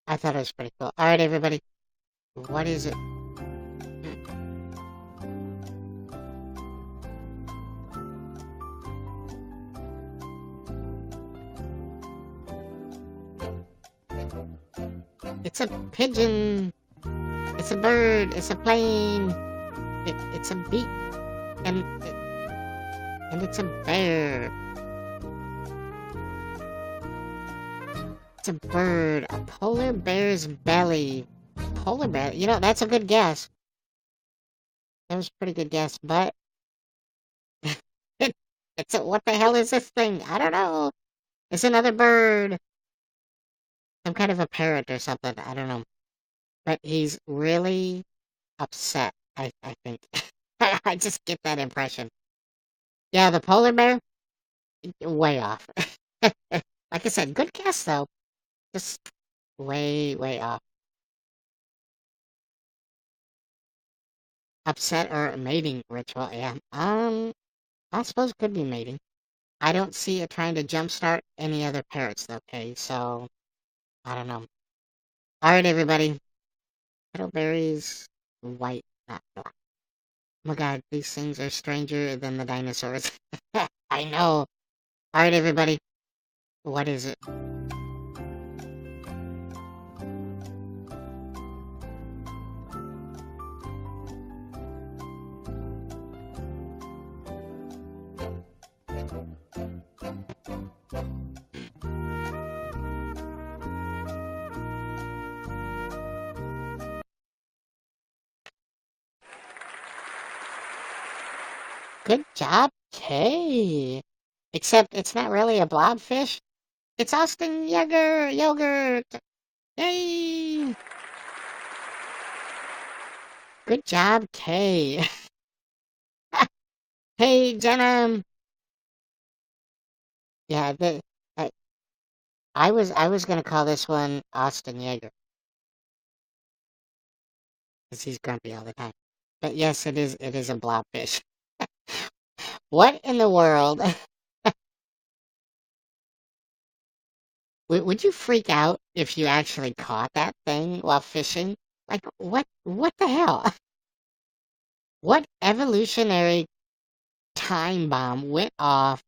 I thought it was pretty cool. Alright, everybody. What is it? It's a pigeon. It's a bird. It's a plane. It's a beak. And it's a bear. It's a bird. A polar bear's belly. Polar bear. You know, that's a good guess. That was a pretty good guess, but... it's a... What the hell is this thing? I don't know. It's another bird. Some kind of a parrot or something. I don't know. But he's really upset, I think. I just get that impression. Yeah, the polar bear? Way off. Like I said, good guess, though. Just way, way off. Upset or mating ritual, yeah. I suppose it could be mating. I don't see it trying to jumpstart any other parrots, okay? So, I don't know. Alright, everybody. Petalberries, white, not black. Oh my god, these things are stranger than the dinosaurs. I know. Alright, everybody. What is it? Good job, Kay. Except it's not really a blobfish. It's Austin Yogurt. Yay! Good job, Kay. Hey, Jenna. Yeah, I, I was gonna call this one Austin Yeager because he's grumpy all the time. But yes, it is a blobfish. What in the world? Would you freak out if you actually caught that thing while fishing? Like, what the hell? What evolutionary time bomb went off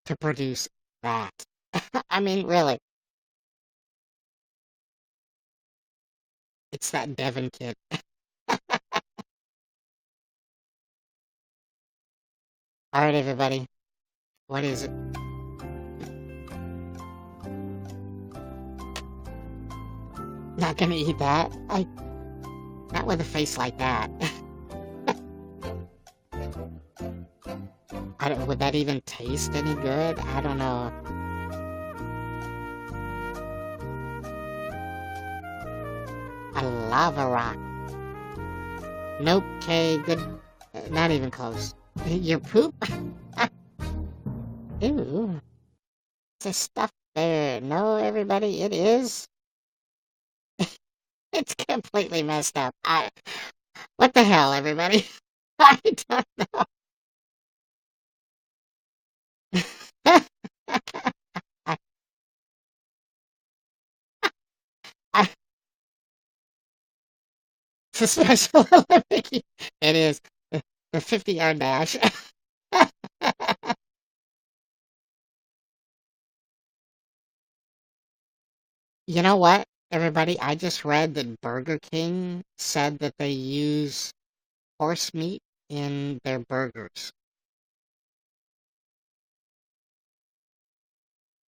to produce that? I mean, really. It's that Devon kid. Alright, everybody. What is it? Not gonna eat that? Not with a face like that. Would that even taste any good? I don't know. A lava rock. Nope, Kay, good. Not even close. Your poop? Ew. It's a stuffed bear. No, everybody, it is. It's completely messed up. What the hell, everybody? I don't know. I, it's a special Olympic. It is. The 50-yard dash. You know what, everybody? I just read that Burger King said that they use horse meat in their burgers,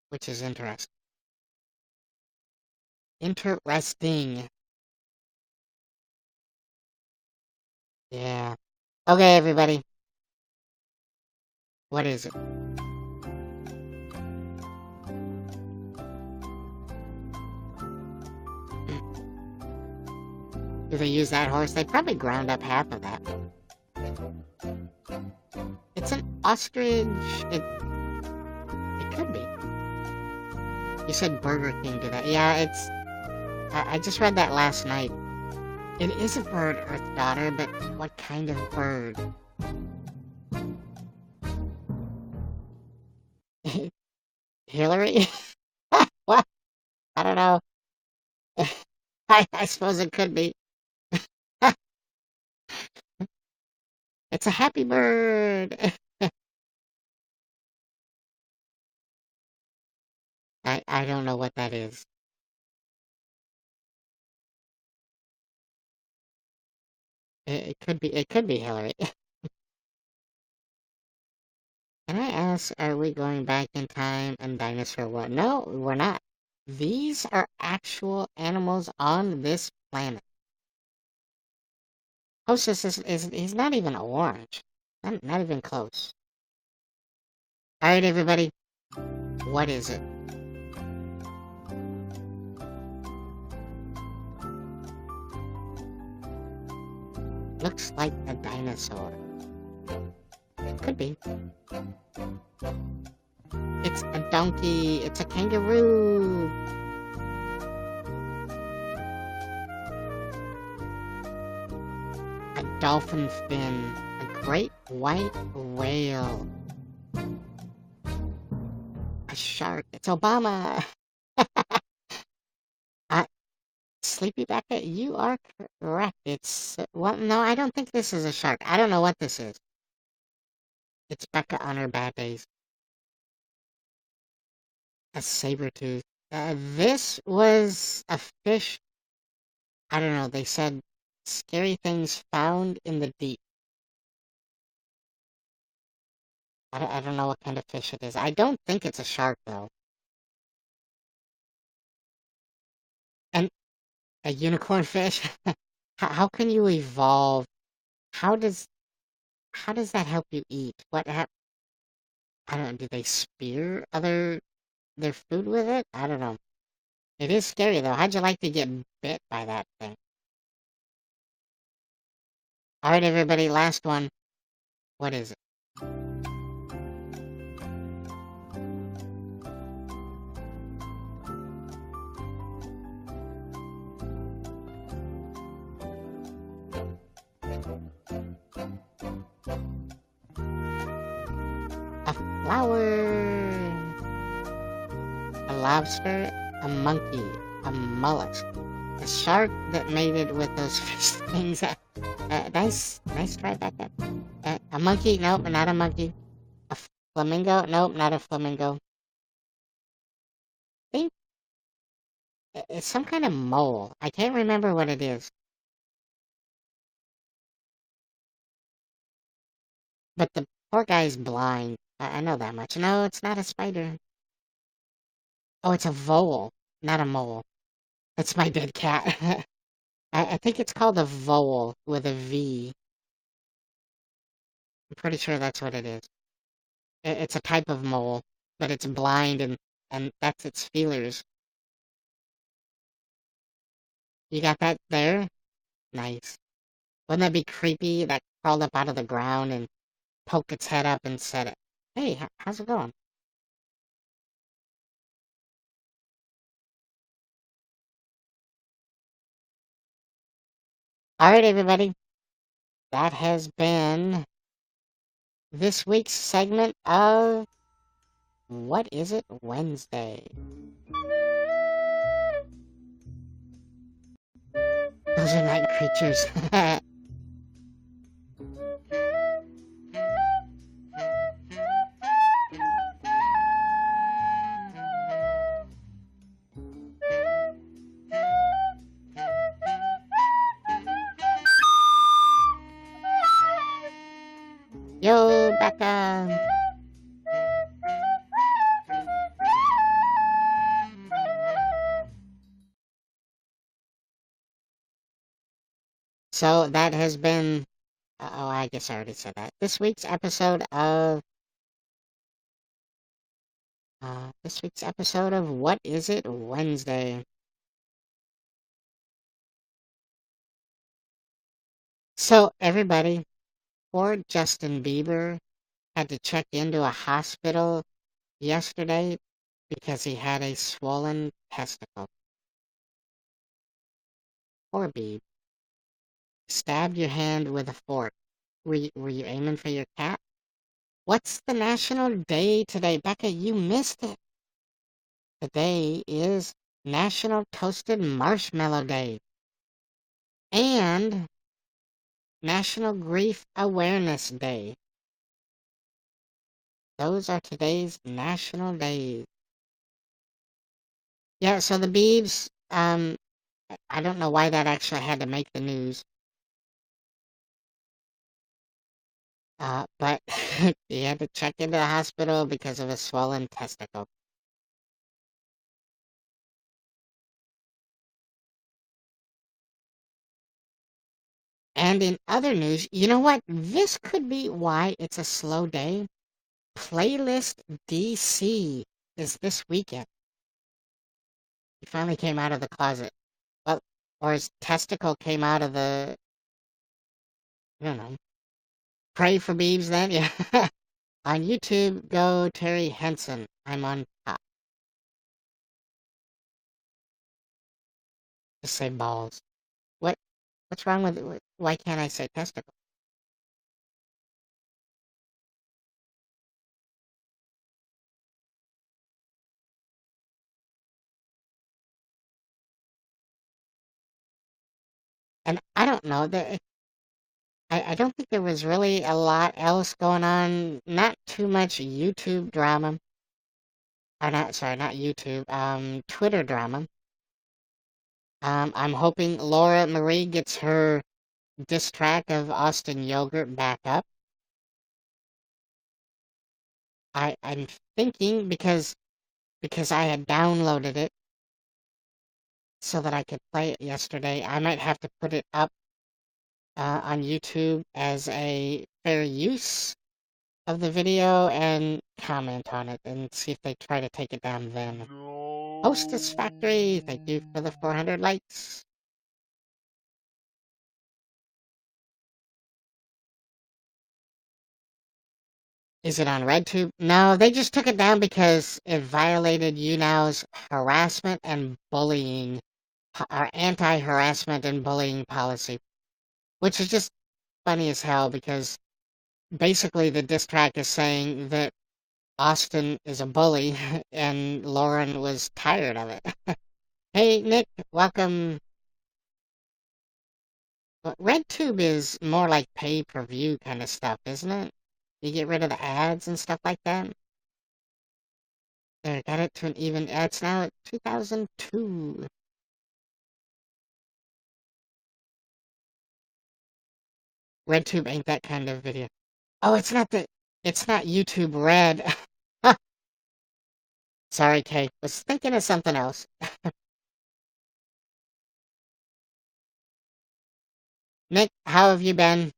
which is interesting. Interesting. Yeah. Okay, everybody. What is it? Do they use that horse? They probably ground up half of that. It's an ostrich. It could be. You said Burger King did that. Yeah, it's... I just read that last night. It is a bird, Earth Daughter, but what kind of bird? Hillary? What? I don't know. I suppose it could be. It's a happy bird. I don't know what that is. It could be Hillary. Can I ask, are we going back in time and dinosaur what? No, we're not. These are actual animals on this planet. Hostess he's not even orange. Not even close. Alright, everybody. What is it? Looks like a dinosaur. Could be. It's a donkey. It's a kangaroo. A dolphin fin. A great white whale. shark. It's Obama. uh, Sleepy Becca, you are correct. It's, well, no, I don't think this is a shark. I don't know what this is. It's Becca on her bad days. A saber tooth. This was a fish. I don't know. They said scary things found in the deep. I don't know what kind of fish it is. I don't think it's a shark, though. And a unicorn fish? How can you evolve? How does that help you eat? I don't know. Do they spear their food with it? I don't know. It is scary, though. How'd you like to get bit by that thing? All right, everybody, last one. What is it? A flower, a lobster, a monkey, a mollusk, a shark that mated with those fish things. Nice try back up. A monkey? Nope, not a monkey. A flamingo? Nope, not a flamingo. I think it's some kind of mole. I can't remember what it is. But the poor guy's blind. I know that much. No, it's not a spider. Oh, it's a vole, not a mole. That's my dead cat. I think it's called a vole with a V. I'm pretty sure that's what it is. It's a type of mole, but it's blind and that's its feelers. You got that there? Nice. Wouldn't that be creepy? That crawled up out of the ground and poked its head up and said, "Hey, how's it going?" All right, everybody. That has been this week's segment of What Is It Wednesday? Those are night creatures. Yo, Becca. So that has been, oh, I guess I already said that. This week's episode of What Is It Wednesday? So everybody, poor Justin Bieber had to check into a hospital yesterday because he had a swollen testicle. Poor Bieb. Stabbed your hand with a fork. Were you aiming for your cat? What's the national day today? Becca, you missed it. Today is National Toasted Marshmallow Day and National Grief Awareness Day. Those are today's national days. Yeah, so the Biebs, I don't know why that actually had to make the news. But he had to check into the hospital because of a swollen testicle. And in other news, you know what? This could be why it's a slow day. Playlist DC is this weekend. He finally came out of the closet. Well, or his testicle came out of the, I don't know. Pray for Beebs then? Yeah. On YouTube, go Terry Henson. I'm on top. Just say balls. What's wrong with it? Why can't I say testicle? And I don't know, I don't think there was really a lot else going on. Not too much YouTube drama. Or not, sorry, not YouTube. Twitter drama. I'm hoping Laura Marie gets her diss track of Austin Yogurt back up. I'm thinking because I had downloaded it so that I could play it yesterday, I might have to put it up on YouTube as a fair use of the video and comment on it and see if they try to take it down then. Hostess Factory, thank you for the 400 likes. Is it on RedTube? No, they just took it down because it violated YouNow's harassment and bullying, or anti-harassment and bullying policy, which is just funny as hell because basically the diss track is saying that Austin is a bully and Lauren was tired of it. Hey, Nick, welcome. But RedTube is more like pay-per-view kind of stuff, isn't it? You get rid of the ads and stuff like that. There, got it to an even. It's now at 2002. RedTube ain't that kind of video. Oh, it's not YouTube Red. Sorry, Kate. Was thinking of something else. Nick, how have you been?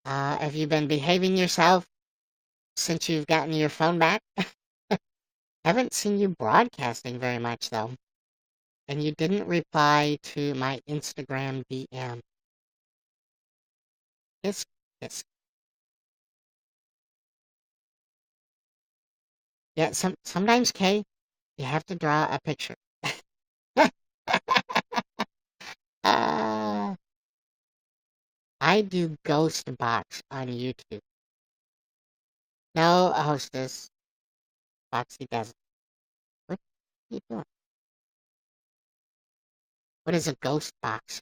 Have you been behaving yourself since you've gotten your phone back? Haven't seen you broadcasting very much, though. And you didn't reply to my Instagram DM. Yes. Yeah, sometimes, Kay, you have to draw a picture. I do Ghost Box on YouTube. No, hostess. Foxy doesn't. What are you doing? What is a ghost box?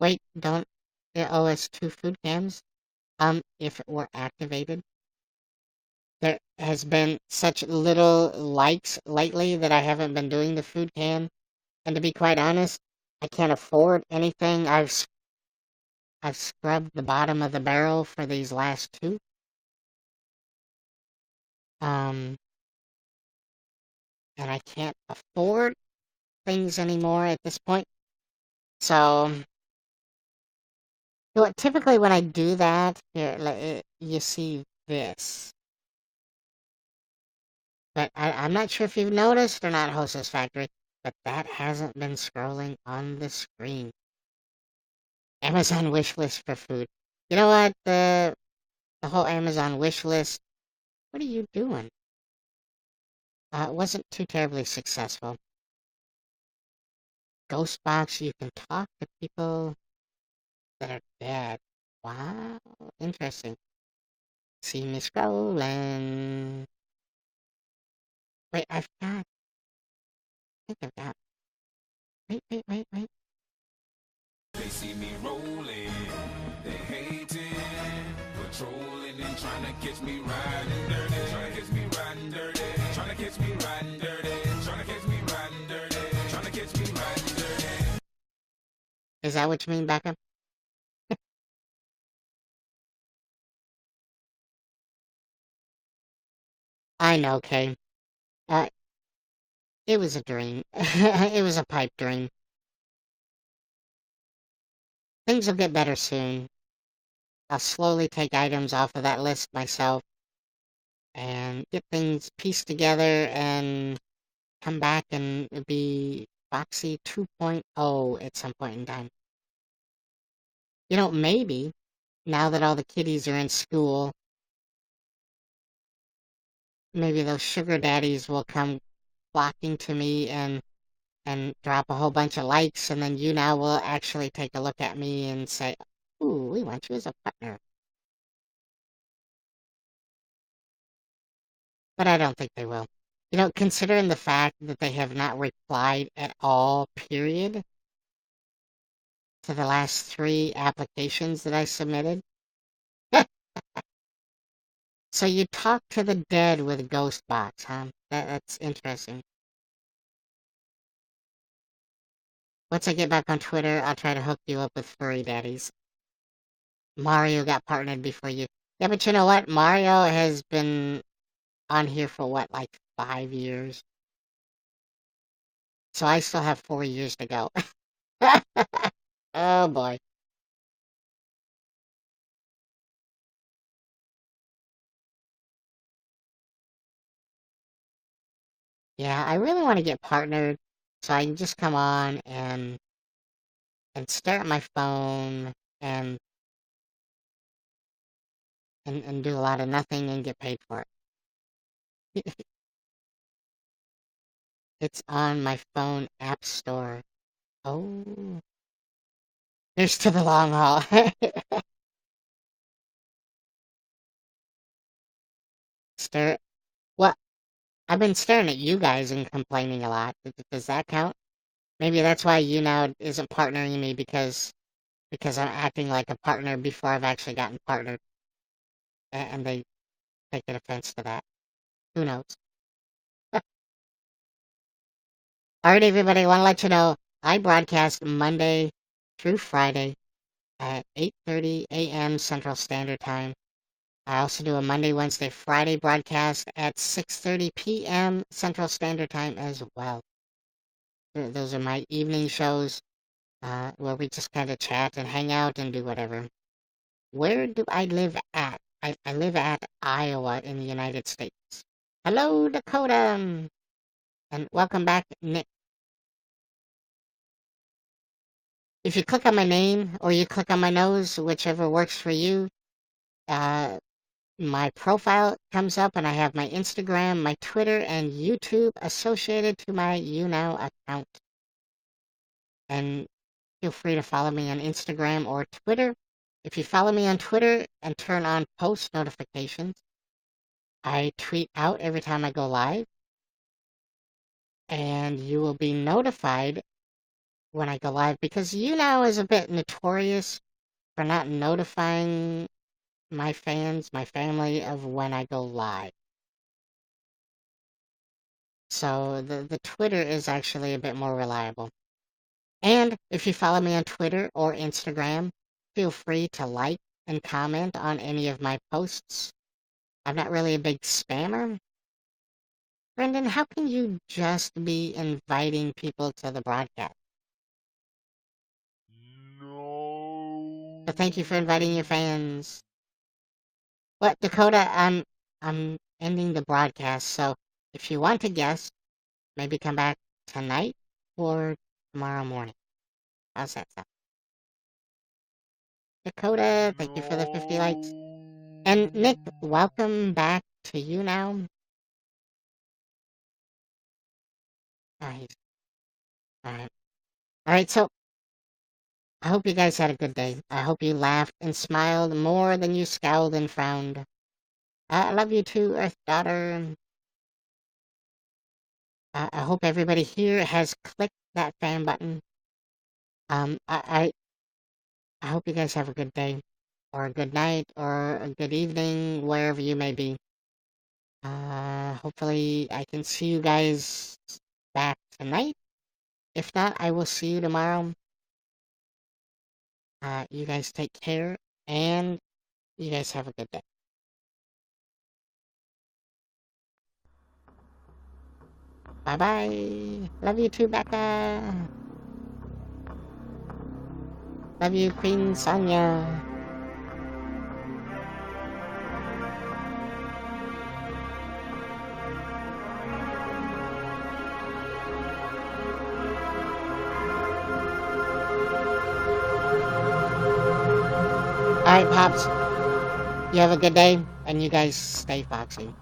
Wait, don't it owe us 2 food cans? If it were activated. There has been such little likes lately that I haven't been doing the food can. And to be quite honest, I can't afford anything. I've scrubbed the bottom of the barrel for these last 2. And I can't afford things anymore at this point. So typically when I do that, here, you see this. But I'm not sure if you've noticed or not, Hostess Factory, but that hasn't been scrolling on the screen. Amazon wish list for food. You know what? The whole Amazon wish list, what are you doing? It wasn't too terribly successful. Ghost box, you can talk to people that are dead. Wow, interesting. See me scrolling. Wait, I think I've got. Wait. They see me rolling, they hating, patrolling and trying to catch me riding dirty, trying to catch me riding dirty, trying to catch me riding dirty, trying to catch me riding dirty, trying to catch me riding dirty. Is that what you mean, Beckham? I know, Kay. It was a dream. It was a pipe dream. Things will get better soon. I'll slowly take items off of that list myself and get things pieced together and come back and be Foxy 2.0 at some point in time. You know, maybe, now that all the kiddies are in school, maybe those sugar daddies will come flocking to me and drop a whole bunch of likes, and then YouNow will actually take a look at me and say, "Ooh, we want you as a partner." But I don't think they will. Considering the fact that they have not replied at all, period, to the last 3 applications that I submitted. So you talk to the dead with ghost bots, huh? That's interesting. Once I get back on Twitter, I'll try to hook you up with furry daddies. Mario got partnered before you. Yeah, but you know what? Mario has been on here for what, like 5 years? So I still have 4 years to go. Oh boy. Yeah, I really want to get partnered so I can just come on and stare at my phone and do a lot of nothing and get paid for it. It's on my phone app store. Oh. Here's to the long haul. Stare. What? I've been staring at you guys and complaining a lot. Does that count? Maybe that's why YouNow isn't partnering me because I'm acting like a partner before I've actually gotten partnered. And they take an offense to that. Who knows? Alright, everybody, I want to let you know I broadcast Monday through Friday at 8:30 a.m. Central Standard Time. I also do a Monday, Wednesday, Friday broadcast at 6:30 p.m. Central Standard Time as well. Those are my evening shows where we just kind of chat and hang out and do whatever. Where do I live at? I live at Iowa in the United States. Hello, Dakota! And welcome back, Nick. If you click on my name or you click on my nose, whichever works for you, my profile comes up and I have my Instagram, my Twitter, and YouTube associated to my YouNow account. And feel free to follow me on Instagram or Twitter. If you follow me on Twitter and turn on post notifications, I tweet out every time I go live. And you will be notified when I go live, because YouNow is a bit notorious for not notifying my fans, my family, of when I go live. So the Twitter is actually a bit more reliable. And if you follow me on Twitter or Instagram, feel free to like and comment on any of my posts. I'm not really a big spammer. Brendan, how can you just be inviting people to the broadcast? No. So thank you for inviting your fans. What, Dakota? I'm ending the broadcast, so if you want to guess, maybe come back tonight or tomorrow morning. How's that sound? Dakota, thank you for the 50 likes. And Nick, welcome back to YouNow. Nice. Alright, so I hope you guys had a good day. I hope you laughed and smiled more than you scowled and frowned. I love you too, Earth Daughter. I hope everybody here has clicked that fan button. I hope you guys have a good day, or a good night, or a good evening, wherever you may be. Hopefully I can see you guys back tonight. If not, I will see you tomorrow. You guys take care, and you guys have a good day. Bye-bye. Love you too, Becca. Love you, Queen Sonia. Alright, Pops. You have a good day, and you guys stay foxy.